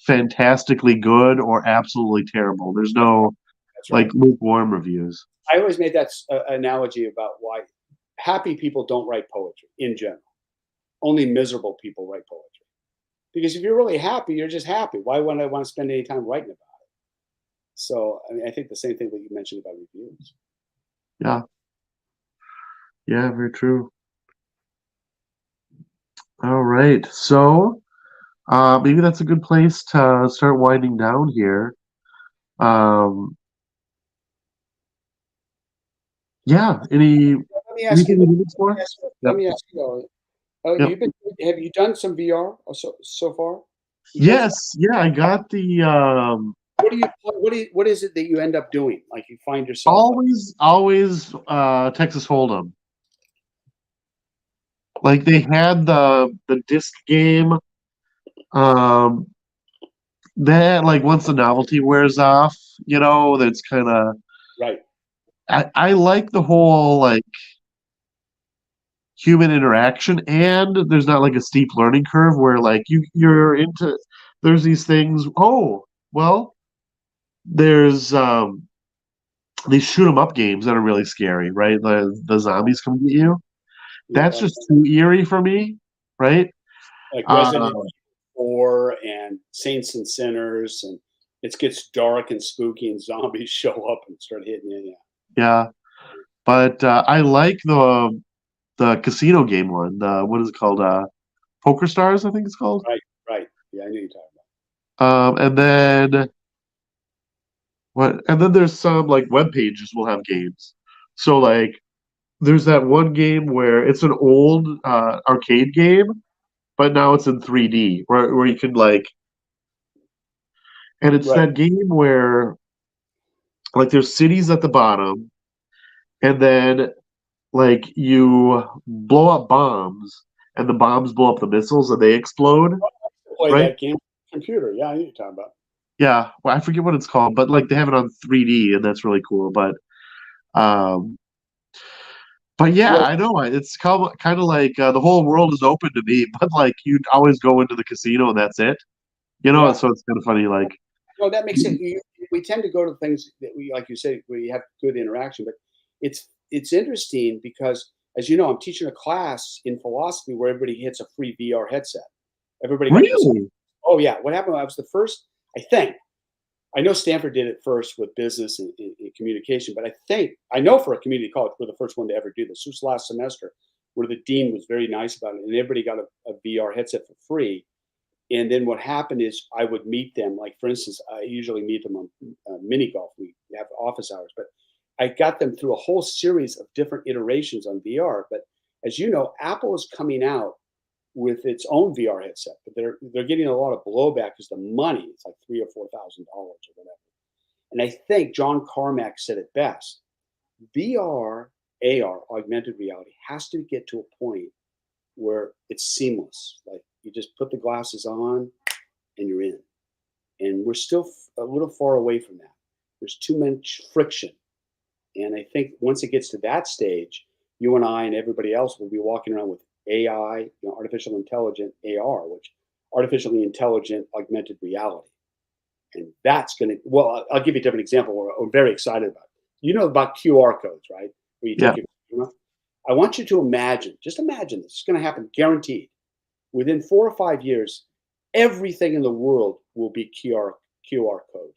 [SPEAKER 1] fantastically good or absolutely terrible. There's no
[SPEAKER 2] That's
[SPEAKER 1] like
[SPEAKER 2] right.
[SPEAKER 1] lukewarm reviews.
[SPEAKER 2] I always made that analogy about why happy people don't write poetry in general. Only miserable people write poetry. Because if you're really happy, you're just happy. Why would I want to spend any time writing about it? So, I mean, I think the same thing that you mentioned about reviews.
[SPEAKER 1] Yeah, yeah, very true. All right, so maybe that's a good place to start winding down here. Um, yeah,
[SPEAKER 2] Let me ask you
[SPEAKER 1] anything we
[SPEAKER 2] this.
[SPEAKER 1] need this for?
[SPEAKER 2] Let
[SPEAKER 1] Yep,
[SPEAKER 2] me ask you.
[SPEAKER 1] yep.
[SPEAKER 2] Have you done some VR so far? You done some,
[SPEAKER 1] Yes, yeah, I got the
[SPEAKER 2] what is it that you end up doing? Like you find yourself like,
[SPEAKER 1] always Texas Hold'em. Like they had the disc game. Um, that like once the novelty wears off, that's kind of
[SPEAKER 2] right,
[SPEAKER 1] I like the whole like human interaction, and there's not like a steep learning curve where like you're into there's these things. Oh, well, there's these shoot 'em up games that are really scary, right? The zombies come get you. That's
[SPEAKER 2] like,
[SPEAKER 1] just too eerie for me, right?
[SPEAKER 2] like Resident
[SPEAKER 1] Uh,
[SPEAKER 2] Evil 4 and Saints and Sinners, and it gets dark and spooky, and zombies show up and start hitting you. Yeah,
[SPEAKER 1] yeah, but I like the casino game one. The what is it called? Poker Stars, I think it's called.
[SPEAKER 2] right, right. Yeah, I know you're talking
[SPEAKER 1] And then what? And then there's some like web pages will have games. So like there's that one game where it's an old arcade game, but now it's in 3D, where you can like, and it's
[SPEAKER 2] about. Right,
[SPEAKER 1] that game where like there's cities at the bottom, and then like you blow up bombs, and the bombs blow up the missiles, and they explode.
[SPEAKER 2] play
[SPEAKER 1] right?
[SPEAKER 2] that game. Computer, yeah, I know what you're talking about.
[SPEAKER 1] Yeah, well, I forget what it's called, but like they have it on 3D, and that's really cool. Um, but yeah,
[SPEAKER 2] Well,
[SPEAKER 1] I know it's kind of like the whole world is open to me, but like you'd always go into the casino and that's it, you know.
[SPEAKER 2] yeah,
[SPEAKER 1] So it's kind of funny, like
[SPEAKER 2] no, that makes it. We tend to go to things that we, like you say, we have good interaction. But it's interesting because, as you know, I'm teaching a class in philosophy where everybody gets a free VR headset. Everybody got this.
[SPEAKER 1] really,
[SPEAKER 2] Oh yeah, what happened? I was the first. I think I know Stanford did it first with business and communication, but I know for a community college we're the first one to ever do this. This was last semester, where the dean was very nice about it, and everybody got a VR headset for free. And then what happened is I would meet them. Like for instance, I usually meet them on mini golf. We have office hours, but I got them through a whole series of different iterations on VR. But as you know, Apple is coming out with its own VR headset, but they're getting a lot of blowback because the money it's like $3,000 or $4,000 or whatever. And I think John Carmack said it best: VR, AR, augmented reality, has to get to a point where it's seamless. Like you just put the glasses on and you're in. And we're still a little far away from that. There's too much friction. And I think once it gets to that stage, you and I and everybody else will be walking around with AI, artificial intelligent AR, which artificially intelligent augmented reality. And that's going to, well, I'll give you a different example where I'm very excited about. You know about QR codes, right? Where you
[SPEAKER 1] yeah,
[SPEAKER 2] take I want you to imagine, just imagine this is going to happen, guaranteed. Within 4 or 5 years, everything in the world will be QR code,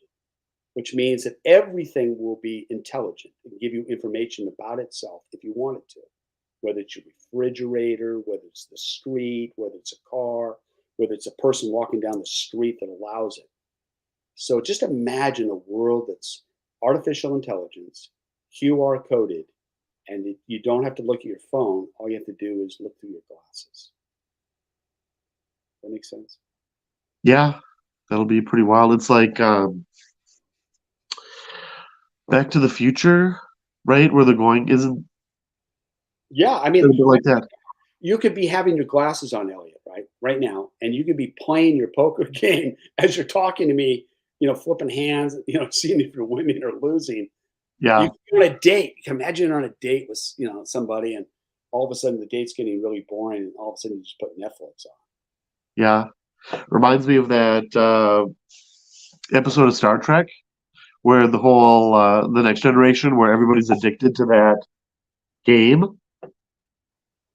[SPEAKER 2] which means that everything will be intelligent and give you information about itself if you want it to, whether it's your refrigerator, whether it's the street, whether it's a car, whether it's a person walking down the street that allows it. So just imagine a world that's artificial intelligence, QR coded, and you don't have to look at your phone. All you have to do is look through your glasses. That makes sense.
[SPEAKER 1] yeah, that'll be pretty wild. It's like Back to the Future, right? Where they're going isn't
[SPEAKER 2] Yeah, I
[SPEAKER 1] it a
[SPEAKER 2] mean,
[SPEAKER 1] bit like that?
[SPEAKER 2] you could be having your glasses on, Elliot, right now, and you could be playing your poker game as you're talking to me, flipping hands, seeing if you're winning or losing. You
[SPEAKER 1] Yeah,
[SPEAKER 2] could be on a date. You can imagine you're on a date with, somebody, and all of a sudden the date's getting really boring, and all of a sudden you just put Netflix on.
[SPEAKER 1] yeah. Reminds me of that episode of Star Trek where the next generation, where everybody's addicted to that game,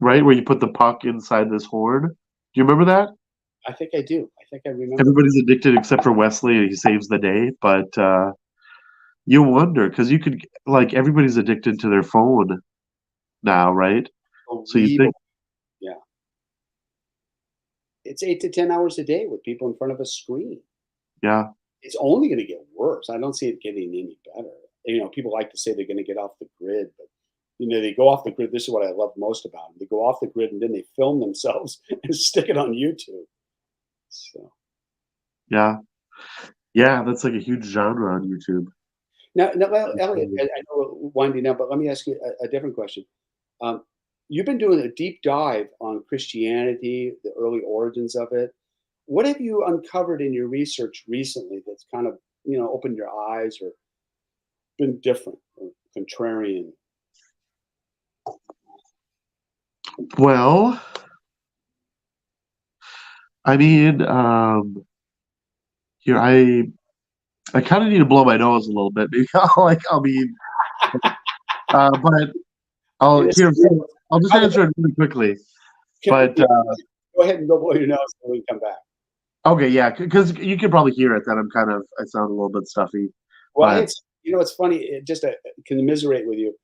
[SPEAKER 1] right? Where you put the puck inside this horn. Do you remember that?
[SPEAKER 2] I think I do. I think I remember.
[SPEAKER 1] Everybody's addicted except for Wesley, and he saves the day. But you wonder because you could like everybody's addicted to their phone now, right? So you think,
[SPEAKER 2] Unbelievable. Yeah. It's 8 to 10 hours a day with people in front of a screen.
[SPEAKER 1] yeah,
[SPEAKER 2] It's only going to get worse. I don't see it getting any better. People like to say they're going to get off the grid, but they go off the grid. This is what I love most about them. They go off the grid and then they film themselves and stick it on YouTube. So
[SPEAKER 1] yeah, yeah. That's like a huge genre on YouTube.
[SPEAKER 2] now, well, Elliot, I know we're winding up, but let me ask you a different question. Um, you've been doing a deep dive on Christianity, the early origins of it. What have you uncovered in your research recently that's kind of opened your eyes or been different or contrarian?
[SPEAKER 1] Well, I mean, here I kind of need to blow my nose a little bit. Maybe I'll be, but I'll
[SPEAKER 2] Yes.
[SPEAKER 1] here. I'll just
[SPEAKER 2] By the way,
[SPEAKER 1] answer it really quickly. But
[SPEAKER 2] yeah, go ahead and go blow your nose when we come back.
[SPEAKER 1] okay, yeah, because you can probably hear it that I sound a little bit stuffy.
[SPEAKER 2] Well,
[SPEAKER 1] But
[SPEAKER 2] it's funny. Just to commiserate with you.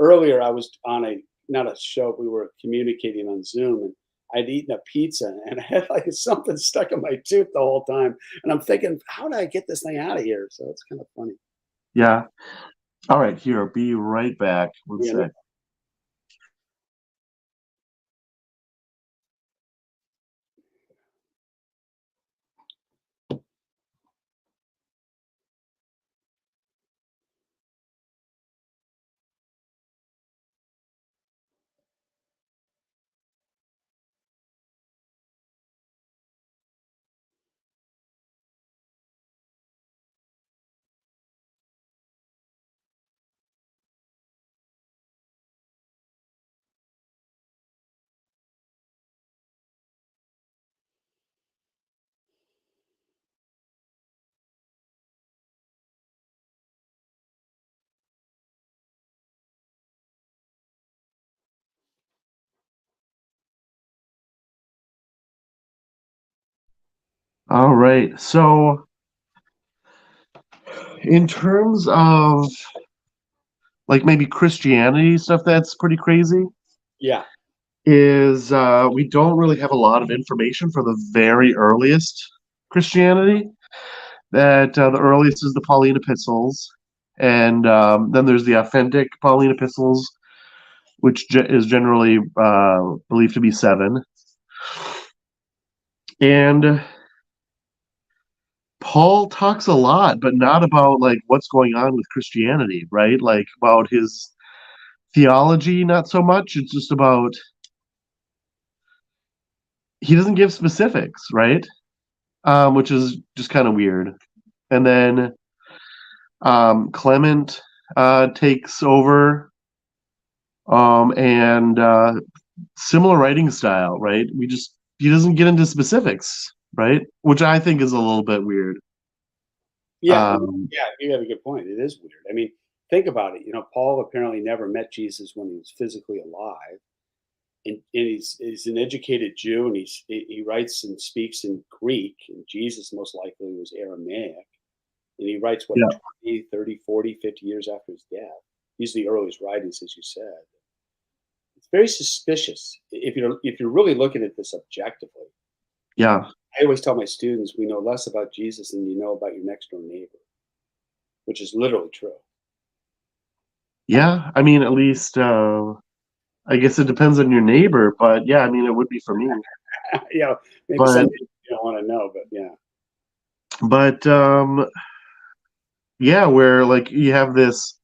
[SPEAKER 2] Earlier, I was on not a show. We were communicating on Zoom, and I'd eaten a pizza, and I had like something stuck in my tooth the whole time. And I'm thinking, how did I get this thing out of here? So it's kind of funny.
[SPEAKER 1] yeah, all right, here, I'll be right back. One
[SPEAKER 2] Yeah,
[SPEAKER 1] sec. All right. So, in terms of like maybe Christianity stuff that's pretty crazy,
[SPEAKER 2] Yeah.
[SPEAKER 1] is we don't really have a lot of information for the very earliest Christianity. That the earliest is the Pauline epistles, and then there's the authentic Pauline epistles, which is generally believed to be seven. And Paul talks a lot, but not about like what's going on with Christianity, right? Like about his theology, not so much. It's just about he doesn't give specifics, right? Which is just kind of weird. And then Clement takes over, and similar writing style, right? He doesn't get into specifics, right? Which I think is a little bit weird.
[SPEAKER 2] Yeah.
[SPEAKER 1] Um,
[SPEAKER 2] Yeah. You have a good point. It is weird. I mean, think about it. Paul apparently never met Jesus when he was physically alive. And he's an educated Jew, and he writes and speaks in Greek, and Jesus most likely was Aramaic. And he writes, what,
[SPEAKER 1] yeah,
[SPEAKER 2] 20, 30, 40, 50 years after his death. These are the earliest writings, as you said. It's very suspicious if you're really looking at this objectively.
[SPEAKER 1] yeah,
[SPEAKER 2] I always tell my students, we know less about Jesus than you know about your next door neighbor, which is literally true.
[SPEAKER 1] yeah. I mean, at least I guess it depends on your neighbor, but yeah, I mean, it would be for me.
[SPEAKER 2] Maybe
[SPEAKER 1] But
[SPEAKER 2] some people you don't want to know, but yeah.
[SPEAKER 1] but yeah, where like you have this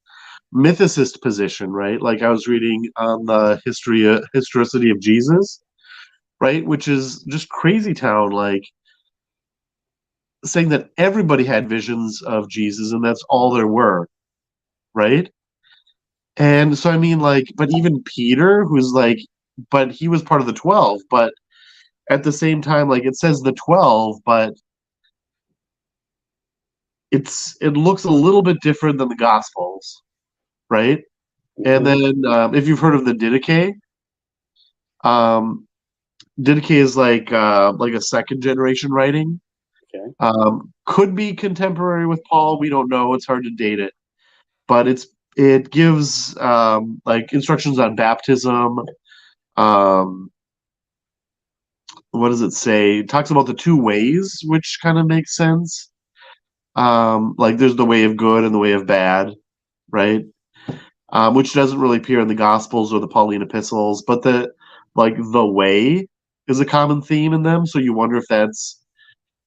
[SPEAKER 1] mythicist position, right? Like I was reading on the historicity of Jesus, right? Which is just crazy town, like saying that everybody had visions of Jesus and that's all there were, right? And so I mean, like, but even Peter, who's like, but he was part of the 12, but at the same time, like it says the 12, but it looks a little bit different than the Gospels, right? And
[SPEAKER 2] Hmm.
[SPEAKER 1] then if you've heard of the Didache, um, Didache is like a second generation writing.
[SPEAKER 2] Okay.
[SPEAKER 1] Could be contemporary with Paul. We don't know. It's hard to date it, but it gives like instructions on baptism. Um, what does it say? It talks about the two ways, which kind of makes sense. Like there's the way of good and the way of bad, right? Which doesn't really appear in the Gospels or the Pauline epistles, but the way is a common theme in them. So you wonder if that's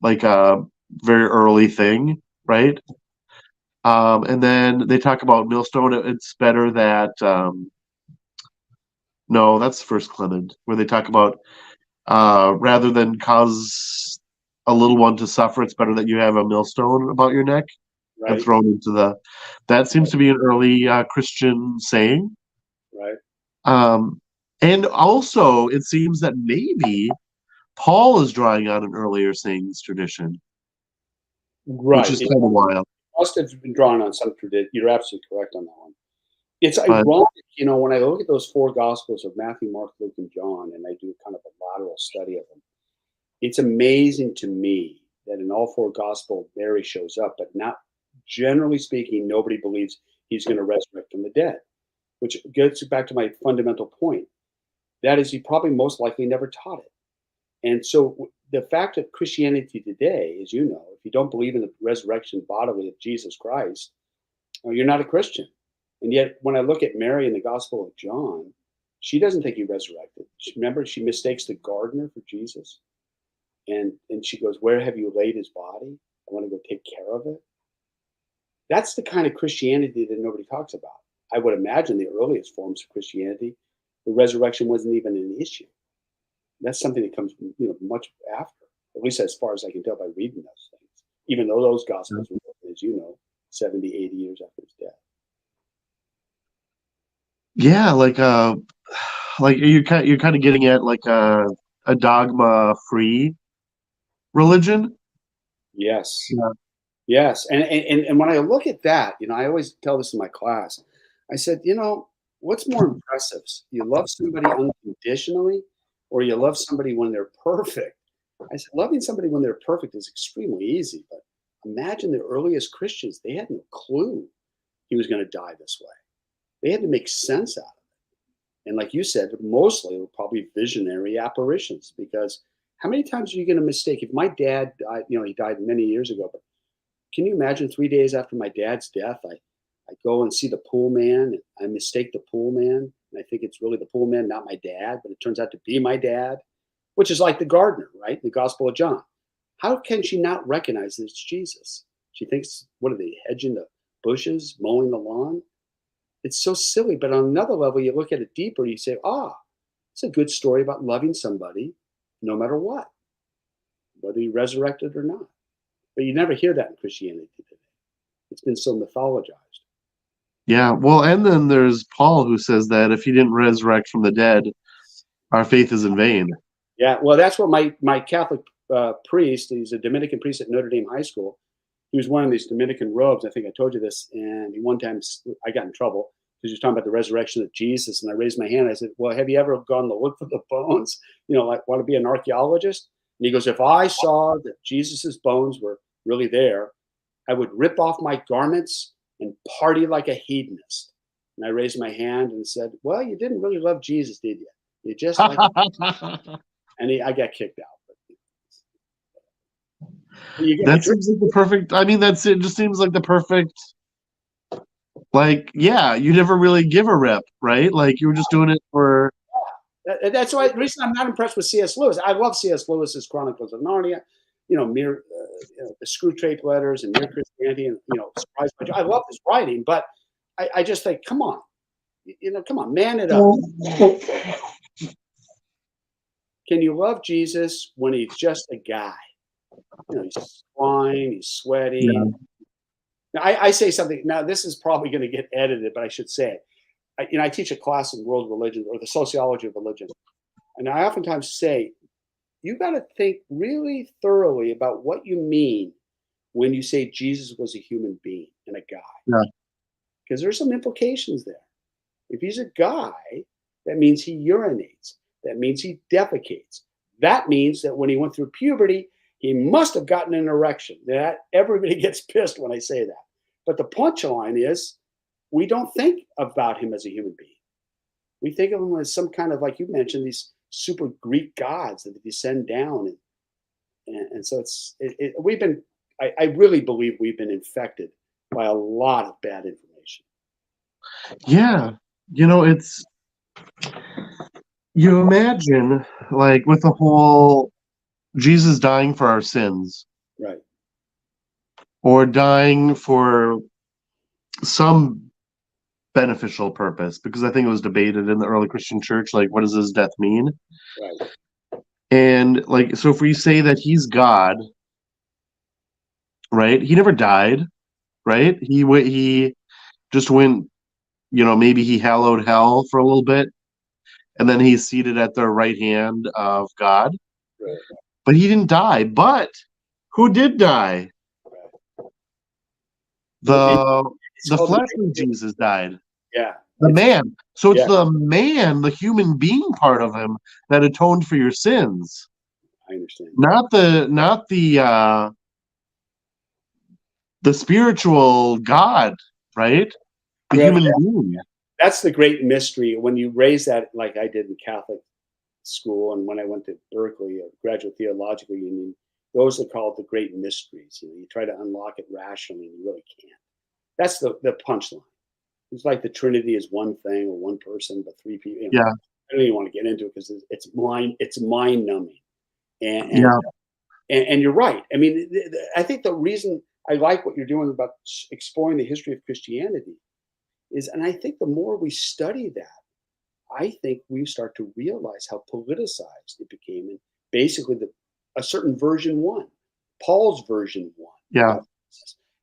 [SPEAKER 1] like a very early thing, right? And then they talk about millstone. It's better that no, that's First Clement, where they talk about rather than cause a little one to suffer, it's better that you have a millstone about your neck and
[SPEAKER 2] Right.
[SPEAKER 1] thrown into the. That seems to be an early Christian saying.
[SPEAKER 2] Right.
[SPEAKER 1] Um, and also, it seems that maybe Paul is drawing on an earlier sayings tradition, which
[SPEAKER 2] Right.
[SPEAKER 1] is
[SPEAKER 2] It
[SPEAKER 1] kind of wild.
[SPEAKER 2] must have been drawn on some tradition. You're absolutely correct on that one. It's
[SPEAKER 1] But
[SPEAKER 2] ironic, when I look at those four gospels of Matthew, Mark, Luke, and John, and I do kind of a lateral study of them, it's amazing to me that in all four gospels, Mary shows up, but not generally speaking, nobody believes he's going to resurrect from the dead, which gets back to my fundamental point. That is, he probably most likely never taught it. And so the fact of Christianity today, as you know, if you don't believe in the resurrection bodily of Jesus Christ, you're not a Christian. And yet, when I look at Mary in the Gospel of John, she doesn't think he resurrected. Remember, she mistakes the gardener for Jesus. And she goes, "Where have you laid his body? I want to go take care of it." That's the kind of Christianity that nobody talks about. I would imagine the earliest forms of Christianity, the resurrection wasn't even an issue. That's something that comes, much after, at least as far as I can tell by reading those things, even though those Gospels were written, as you know, 70, 80 years after his death.
[SPEAKER 1] yeah, like you're kind of getting at like a dogma free religion.
[SPEAKER 2] Yes.
[SPEAKER 1] Yeah.
[SPEAKER 2] Yes. And when I look at that, I always tell this in my class. I said, what's more impressive? You love somebody unconditionally, or you love somebody when they're perfect? I said, loving somebody when they're perfect is extremely easy, but imagine the earliest Christians. They had no clue he was going to die this way. They had to make sense out of it. And like you said, mostly it were probably visionary apparitions, because how many times are you going to mistake? If my dad died, he died many years ago, but can you imagine 3 days after my dad's death, I go and see the pool man. And I mistake the pool man. And I think it's really the pool man, not my dad, but it turns out to be my dad, which is like the gardener, right? The Gospel of John. How can she not recognize that it's Jesus? She thinks, what are they, hedging the bushes, mowing the lawn? It's so silly. But on another level, you look at it deeper, you say, it's a good story about loving somebody no matter what, whether he resurrected or not. But you never hear that in Christianity today. It's been so mythologized.
[SPEAKER 1] Yeah, well, and then there's Paul who says that if he didn't resurrect from the dead, our faith is in vain.
[SPEAKER 2] Yeah, well, that's what my Catholic priest, he's a Dominican priest at Notre Dame High School. He was wearing these Dominican robes. I think I told you this. And one time I got in trouble because he was talking about the resurrection of Jesus. And I raised my hand. I said, well, have you ever gone to look for the bones? Like, want to be an archaeologist? And he goes, if I saw that Jesus's bones were really there, I would rip off my garments and party like a hedonist. And I raised my hand and said, well, you didn't really love Jesus, did you? You just like and I got kicked out.
[SPEAKER 1] That seems like the perfect. I mean, it just seems like the perfect. Like, yeah, you never really give a rip, right? Like, you were just doing it for.
[SPEAKER 2] Yeah. That's why the reason I'm not impressed with C.S. Lewis. I love C.S. Lewis's Chronicles of Narnia. Mere the Screwtape Letters and Mere Christianity, and Surprise by Joy. I love his writing, but I just think, come on, come on, man it up. Can you love Jesus when he's just a guy? He's crying, he's sweating. Yeah. Now, I say something. Now, this is probably going to get edited, but I should say it. I teach a class in world religion, or the sociology of religion, and I oftentimes say, you got to think really thoroughly about what you mean when you say Jesus was a human being and a guy.
[SPEAKER 1] Yeah.
[SPEAKER 2] Because there's some implications there. If he's a guy, that means he urinates. That means he defecates. That means that when he went through puberty, he must have gotten an erection. That everybody gets pissed when I say that. But the punchline is, we don't think about him as a human being. We think of him as some kind of, like you mentioned, these super Greek gods that descend down. And so I really believe we've been infected by a lot of bad information.
[SPEAKER 1] Yeah. You imagine, like, with the whole Jesus dying for our sins.
[SPEAKER 2] Right.
[SPEAKER 1] Or dying for some beneficial purpose, because I think it was debated in the early Christian church, like, what does his death mean?
[SPEAKER 2] Right.
[SPEAKER 1] And, like, so if we say that he's God, right? He never died, right? He just went, maybe he hallowed hell for a little bit, and then he's seated at the right hand of God.
[SPEAKER 2] Right.
[SPEAKER 1] But he didn't die. But who did die? The fleshly Jesus died.
[SPEAKER 2] Yeah.
[SPEAKER 1] The man. So it's the man, the human being part of him that atoned for your sins.
[SPEAKER 2] I understand.
[SPEAKER 1] Not the spiritual God, right? The human being.
[SPEAKER 2] That's the great mystery. When you raise that, like I did in Catholic school, and when I went to Berkeley, Graduate Theological Union, those are called the great mysteries. You try to unlock it rationally, and you really can't. That's the punchline. It's like the Trinity is one thing or one person, but three people.
[SPEAKER 1] Yeah.
[SPEAKER 2] I don't even want to get into it because it's mind numbing. And you're right. I mean, I think the reason I like what you're doing about exploring the history of Christianity is, and I think the more we study that, I think we start to realize how politicized it became, and basically a certain version won, Paul's version won.
[SPEAKER 1] Yeah.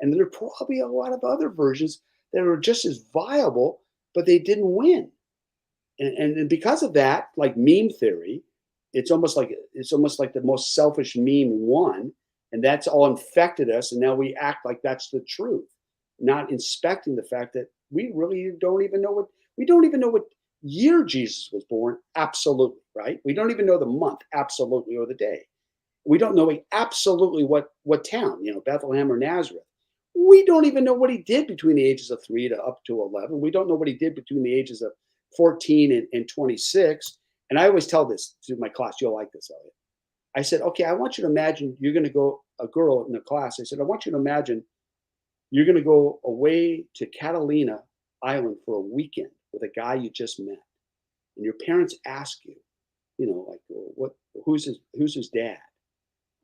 [SPEAKER 2] And there are probably a lot of other versions that are just as viable, but they didn't win. And because of that, like meme theory, it's almost like the most selfish meme won, and that's all infected us. And now we act like that's the truth, not inspecting the fact that we really don't even know what year Jesus was born. Absolutely, right? We don't even know the month, absolutely, or the day. We don't know absolutely what town, Bethlehem or Nazareth. We don't even know what he did between the ages of 3 to up to 11. We don't know what he did between the ages of 14 and 26. And I always tell this to my class. You'll like this, Elliot. I said, okay, I want you to imagine you're going to go, a girl in the class. I said, I want you to imagine you're going to go away to Catalina Island for a weekend with a guy you just met. And your parents ask you, like, well, who's his dad?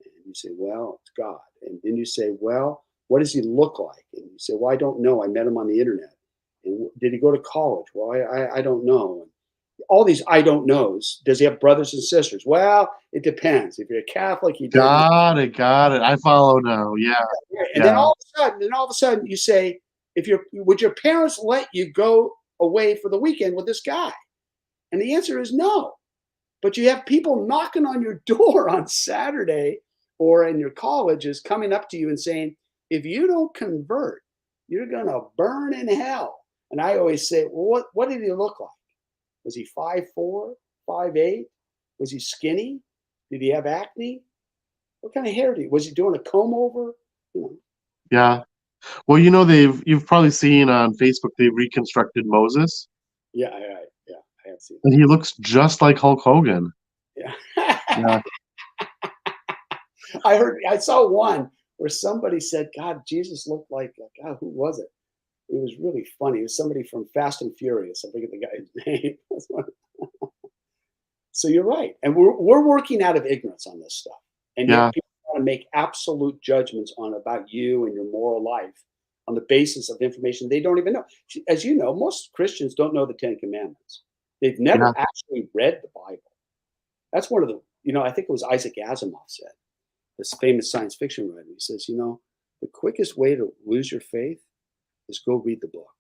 [SPEAKER 2] And you say, well, it's God. And then you say, well, what does he look like? And you say, well, I don't know. I met him on the internet. And did he go to college? Well, I don't know. And all these I don't knows. Does he have brothers and sisters? Well, it depends. If you're a Catholic, he did.
[SPEAKER 1] Got it. I follow now. Yeah.
[SPEAKER 2] And then all of a sudden, you say, would your parents let you go away for the weekend with this guy? And the answer is no. But you have people knocking on your door on Saturday or in your colleges coming up to you and saying, if you don't convert, you're going to burn in hell. And I always say, well, what did he look like? Was he 5'4", 5'8"? Was he skinny? Did he have acne? What kind of hair did he? Was he doing a comb over?
[SPEAKER 1] Yeah. Well, you've probably seen on Facebook they reconstructed Moses.
[SPEAKER 2] Yeah, I have seen.
[SPEAKER 1] And he looks just like Hulk Hogan.
[SPEAKER 2] Yeah.
[SPEAKER 1] Yeah.
[SPEAKER 2] I saw one where somebody said, God, Jesus looked like, God, who was it? It was really funny. It was somebody from Fast and Furious. I forget the guy's name. So you're right. And we're working out of ignorance on this stuff. And yet people want to make absolute judgments about you and your moral life on the basis of information they don't even know. As you know, most Christians don't know the Ten Commandments. They've never actually read the Bible. That's one of the, I think it was Isaac Asimov said, this famous science fiction writer. He says, the quickest way to lose your faith is go read the book.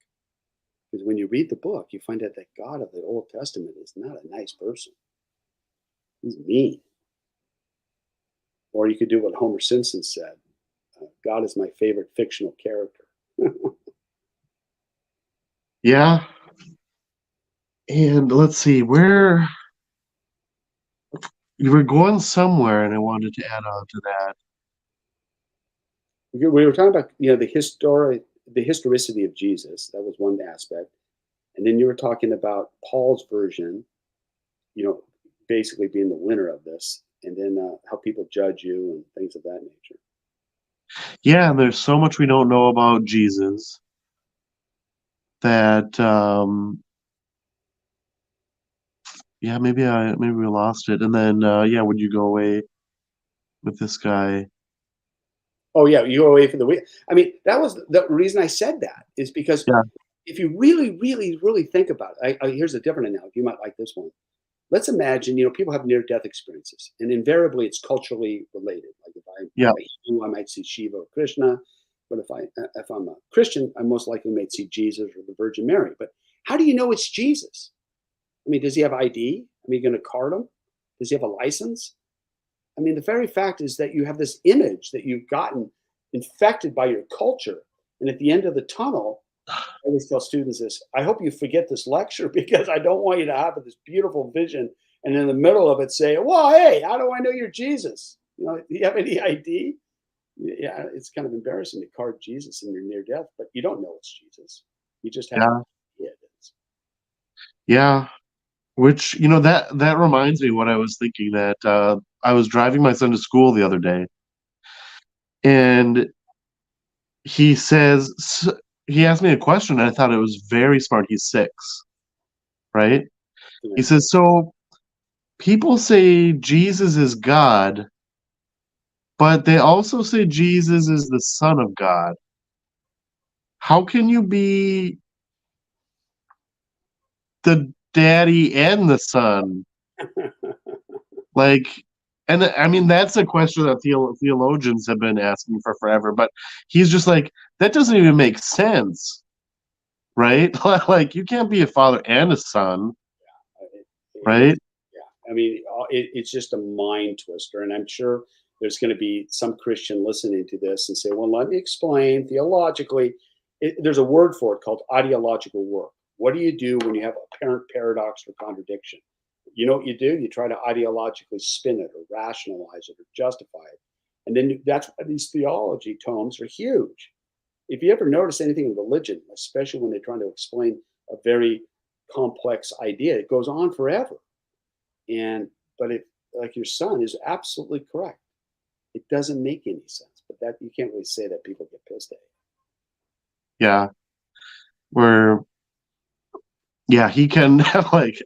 [SPEAKER 2] Because when you read the book, you find out that God of the Old Testament is not a nice person. He's mean. Or you could do what Homer Simpson said. God is my favorite fictional character.
[SPEAKER 1] Yeah. And let's see, where you were going somewhere, and I wanted to add on to that.
[SPEAKER 2] We were talking about, the historicity of Jesus. That was one aspect. And then you were talking about Paul's version, basically being the winner of this, and then how people judge you and things of that nature.
[SPEAKER 1] Yeah, and there's so much we don't know about Jesus that maybe we lost it. And then would you go away with this guy?
[SPEAKER 2] Oh yeah, you go away for the week. I mean, that was the reason I said that, is because if you really, really, really think about it, here's a different analogy. You might like this one. Let's imagine, people have near-death experiences, and invariably it's culturally related. Like if I'm a Hindu, I might see Shiva or Krishna. But if I'm a Christian, I most likely might see Jesus or the Virgin Mary. But how do you know it's Jesus? I mean, does he have ID? Are you going to card him? Does he have a license? I mean, the very fact is that you have this image that you've gotten infected by your culture. And at the end of the tunnel, I always tell students this, I hope you forget this lecture, because I don't want you to have this beautiful vision and in the middle of it say, well, hey, how do I know you're Jesus? Do you have any ID? Yeah, it's kind of embarrassing to card Jesus in your near death, but you don't know it's Jesus. You just have no idea it is.
[SPEAKER 1] Yeah. Which, that reminds me what I was thinking, that I was driving my son to school the other day, and he asked me a question, and I thought it was very smart. He's 6, right? He says, so people say Jesus is God, but they also say Jesus is the Son of God. How can you be the daddy and the son? And I mean, that's a question that theologians have been asking for forever, but he's just like, that doesn't even make sense, right? Like, you can't be a father and a son, right?
[SPEAKER 2] Yeah, I mean, it's just a mind twister, and I'm sure there's going to be some Christian listening to this and say, well, let me explain theologically. There's a word for it called ideological work. What do you do when you have apparent paradox or contradiction? You know what you do? You try to ideologically spin it or rationalize it or justify it. And then that's why these theology tomes are huge. If you ever notice anything in religion, especially when they're trying to explain a very complex idea, it goes on forever. And but if like your son is absolutely correct, it doesn't make any sense. But that you can't really say that people get pissed at
[SPEAKER 1] Yeah. Where yeah, he can like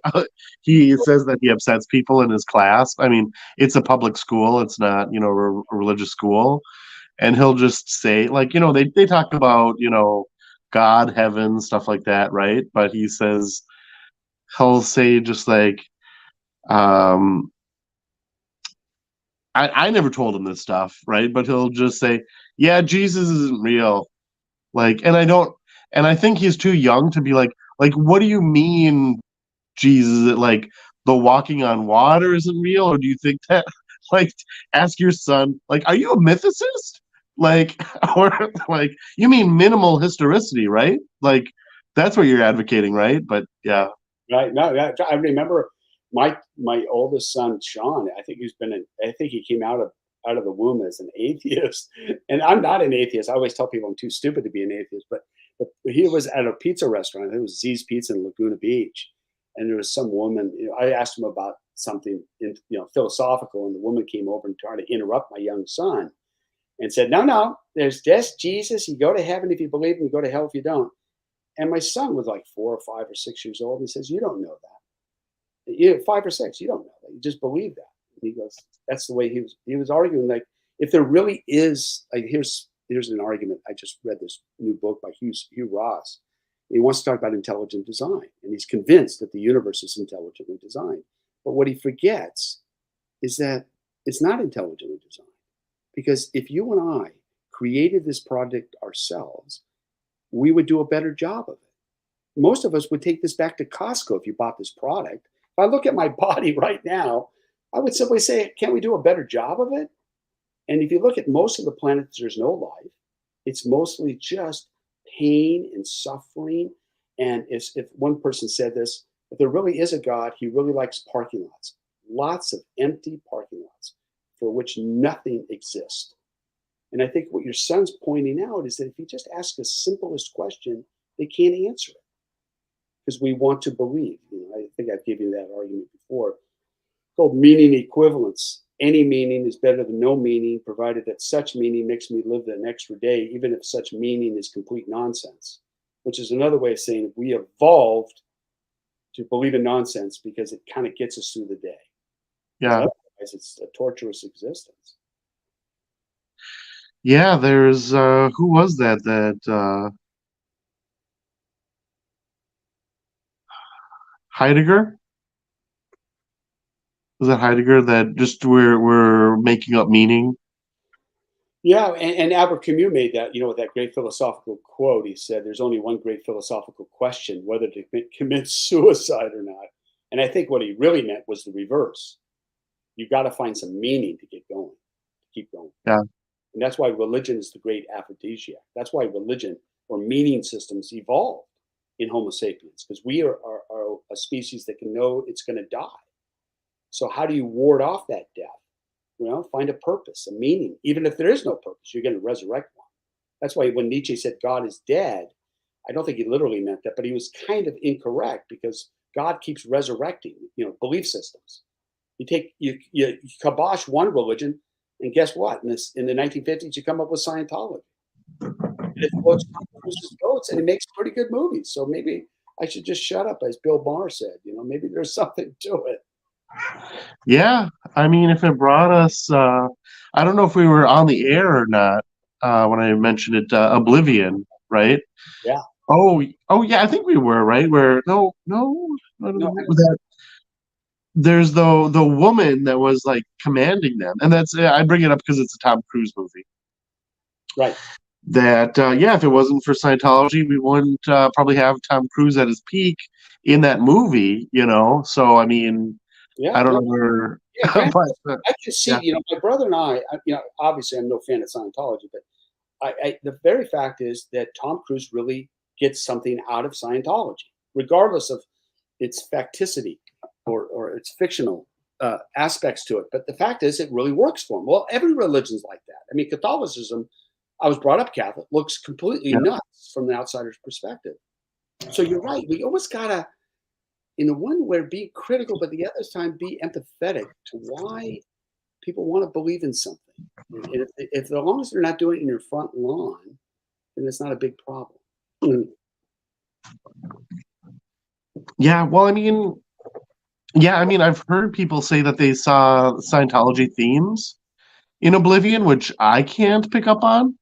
[SPEAKER 1] he says that he upsets people in his class. I mean, it's a public school, it's not, a religious school. And he'll just say like, they talk about, God, heaven, stuff like that, right? But he says he'll say just like um I never told him this stuff, right? But he'll just say, "Yeah, Jesus isn't real." Like, and I think he's too young to be like, what do you mean, Jesus? Like, the walking on water isn't real, or do you think that? Like, ask your son, like, are you a mythicist? Like, or like, you mean minimal historicity, right? Like, that's what you're advocating, right? But yeah,
[SPEAKER 2] you. Right? No, I remember my oldest son, Sean. I think he came out of the womb as an atheist, and I'm not an atheist. I always tell people I'm too stupid to be an atheist, but he was at a pizza restaurant. It was Z's Pizza in Laguna Beach, and there was some woman. I asked him about something philosophical, and the woman came over and tried to interrupt my young son and said, "No, no, there's just Jesus. You go to heaven if you believe, and you go to hell if you don't." And my son was like 4 or 5 or 6 years old. He says, "You don't know that. 5 or 6, you don't know that. You just believe that." And he goes, "That's the way he was arguing. Like, if there really is, like, here's an argument. I just read this new book by Hugh Ross. He wants to talk about intelligent design, and he's convinced that the universe is intelligently designed. But what he forgets is that it's not intelligently designed. Because if you and I created this project ourselves, we would do a better job of it. Most of us would take this back to Costco if you bought this product. If I look at my body right now, I would simply say, can't we do a better job of it? And if you look at most of the planets, there's no life. It's mostly just pain and suffering. And if one person said this, if there really is a God, he really likes parking lots, lots of empty parking lots for which nothing exists. And I think what your son's pointing out is that if you just ask the simplest question, they can't answer it because we want to believe. I think I've given you that argument before. It's called meaning equivalence. Any meaning is better than no meaning, provided that such meaning makes me live an extra day, even if such meaning is complete nonsense, which is another way of saying we evolved to believe in nonsense because it kind of gets us through the day.
[SPEAKER 1] yeah,
[SPEAKER 2] Otherwise, it's a torturous existence.
[SPEAKER 1] yeah. There's who was that Heidegger? Was that Heidegger that just we're making up meaning?
[SPEAKER 2] Yeah, and Albert Camus made that, with that great philosophical quote. He said, "There's only one great philosophical question: whether to commit suicide or not." And I think what he really meant was the reverse. You've got to find some meaning to get going, to keep going.
[SPEAKER 1] Yeah,
[SPEAKER 2] And that's why religion is the great aphrodisiac. That's why religion or meaning systems evolved in Homo sapiens, because we are a species that can know it's going to die. So how do you ward off that death? Well, find a purpose, a meaning. Even if there is no purpose, you're going to resurrect one. That's why when Nietzsche said God is dead, I don't think he literally meant that, but he was kind of incorrect because God keeps resurrecting, belief systems. You kibosh one religion, and guess what? In the 1950s, you come up with Scientology. And it floats Tom Cruise's boats, and it makes pretty good movies. So maybe I should just shut up, as Bill Maher said. Maybe there's something to it.
[SPEAKER 1] yeah. I mean, if it brought us, I don't know if we were on the air or not when I mentioned it. Oblivion, right?
[SPEAKER 2] Yeah.
[SPEAKER 1] Oh, yeah. I think we were right. Where no, I don't
[SPEAKER 2] No.
[SPEAKER 1] know that. There's the woman that was like commanding them, and that's I bring it up because it's a Tom Cruise movie.
[SPEAKER 2] Right.
[SPEAKER 1] That yeah, if it wasn't for Scientology, we wouldn't probably have Tom Cruise at his peak in that movie. So I mean,
[SPEAKER 2] Yeah.
[SPEAKER 1] I don't
[SPEAKER 2] No.
[SPEAKER 1] know where,
[SPEAKER 2] Yeah.
[SPEAKER 1] but
[SPEAKER 2] I can see.
[SPEAKER 1] yeah,
[SPEAKER 2] My brother and I. Obviously, I'm no fan of Scientology, but the very fact is that Tom Cruise really gets something out of Scientology, regardless of its facticity or it's fictional aspects to it. But the fact is, it really works for them. Well, every religion's like that. I mean, Catholicism, I was brought up Catholic, looks completely
[SPEAKER 1] Yeah.
[SPEAKER 2] nuts from the outsider's perspective. So you're right. We almost gotta, in the one way, be critical, but the other time be empathetic to why people want to believe in something. And if as long as they're not doing it in your front lawn, then it's not a big problem.
[SPEAKER 1] Yeah, well, I mean, I've heard people say that they saw Scientology themes in Oblivion, which I can't pick up on.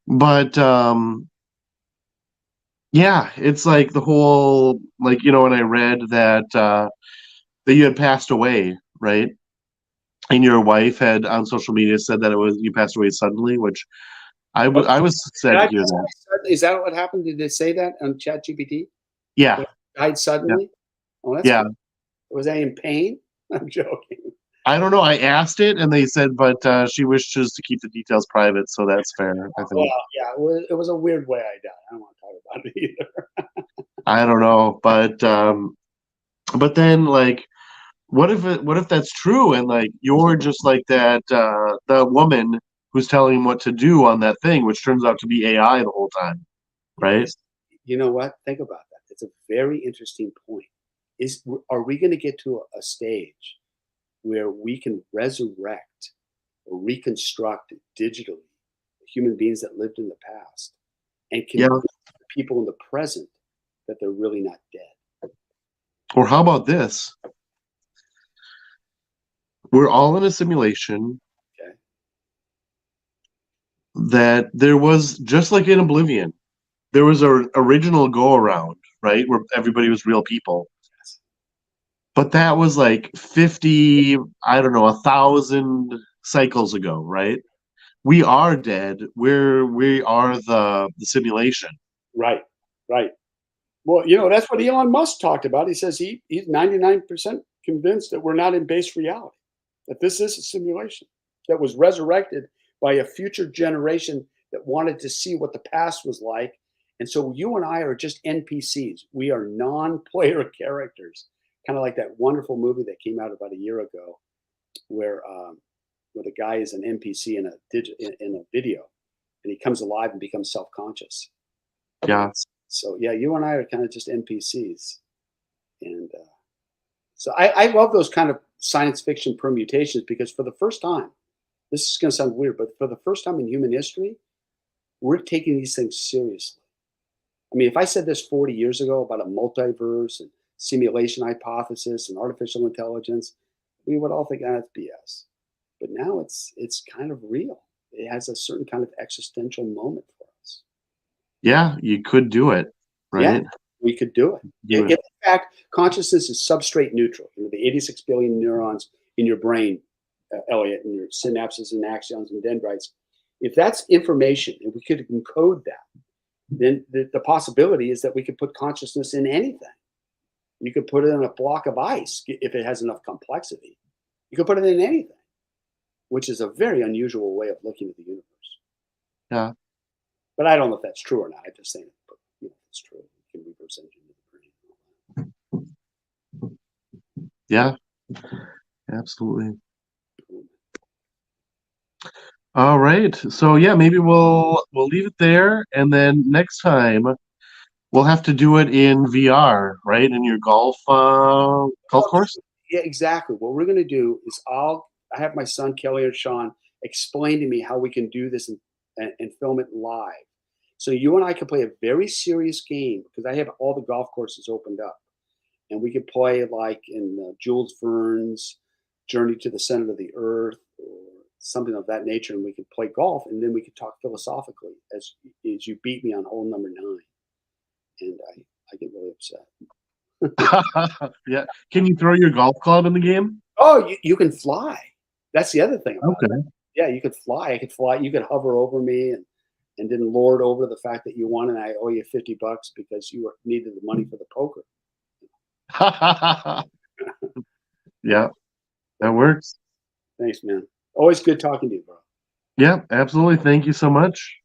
[SPEAKER 1] But yeah, it's like the whole, like, when I read that you had passed away, right? And your wife had on social media said that you passed away suddenly, which I was sad to hear that.
[SPEAKER 2] Is that what happened? Did they say that on ChatGPT?
[SPEAKER 1] Yeah,
[SPEAKER 2] Died suddenly? Oh, that's
[SPEAKER 1] yeah.
[SPEAKER 2] good. Was I in pain? I'm joking.
[SPEAKER 1] I don't know. I asked it, and they said, but she wishes to keep the details private, so that's fair. I
[SPEAKER 2] Well,
[SPEAKER 1] think.
[SPEAKER 2] yeah, it was a weird way I died. I don't want to talk about it either.
[SPEAKER 1] I don't know, but then, like, what if that's true, and like you're just like that woman who's telling him what to do on that thing, which turns out to be AI the whole time, right?
[SPEAKER 2] You know what? Think about that. It's a very interesting point. Are we going to get to a stage where we can resurrect or reconstruct digitally human beings that lived in the past and
[SPEAKER 1] Yeah.
[SPEAKER 2] convince people in the present that they're really not dead?
[SPEAKER 1] Or how about this? We're all in a simulation
[SPEAKER 2] Okay.
[SPEAKER 1] that there was, just like in Oblivion, there was a original go around, right, where everybody was real people. But that was like 50, I don't know, 1,000 cycles ago, right? We are dead. We are the simulation.
[SPEAKER 2] Right. Right. Well, that's what Elon Musk talked about. He says he's 99% convinced that we're not in base reality, that this is a simulation that was resurrected by a future generation that wanted to see what the past was like. And so you and I are just NPCs. We are non-player characters, kind of like that wonderful movie that came out about a year ago, where the guy is an NPC in a video, and he comes alive and becomes self-conscious.
[SPEAKER 1] Yeah.
[SPEAKER 2] So yeah, you and I are kind of just NPCs, and so I love those kind of science fiction permutations, because for the first time, this is going to sound weird, but for the first time in human history, we're taking these things seriously. I mean, if I said this 40 years ago about a multiverse and simulation hypothesis and artificial intelligence, we would all think that's BS. But now it's kind of real. It has a certain kind of existential moment for us.
[SPEAKER 1] Yeah, you could do it, right?
[SPEAKER 2] Yeah, we could do it. In fact, consciousness is substrate neutral. The 86 billion neurons in your brain, Elliot, and your synapses and axons and dendrites. If that's information and we could encode that, then the possibility is that we could put consciousness in anything. You could put it in a block of ice if it has enough complexity. You could put it in anything, which is a very unusual way of looking at the universe.
[SPEAKER 1] Yeah.
[SPEAKER 2] But I don't know if that's true or not. I'm just saying it, but it's true. You can reverse engineer the brain.
[SPEAKER 1] Yeah, absolutely. All right. So yeah, maybe we'll leave it there, and then next time we'll have to do it in VR, right? In your golf course.
[SPEAKER 2] Yeah, exactly. What we're going to do is I have my son Kelly or Sean explain to me how we can do this and film it live. So you and I can play a very serious game, because I have all the golf courses opened up, and we could play like in Jules Verne's Journey to the Center of the Earth or something of that nature, and we could play golf, and then we could talk philosophically as you beat me on hole number 9, and I get really upset.
[SPEAKER 1] Yeah. Can you throw your golf club in the game?
[SPEAKER 2] Oh, you can fly. That's the other thing about
[SPEAKER 1] Okay.
[SPEAKER 2] it. Yeah, you could fly. I could fly. You could hover over me and then lord over the fact that you won and I owe you $50 because you needed the money for the poker.
[SPEAKER 1] Yeah, that works.
[SPEAKER 2] Thanks, man. Always good talking to you, bro.
[SPEAKER 1] Yeah, absolutely. Thank you so much.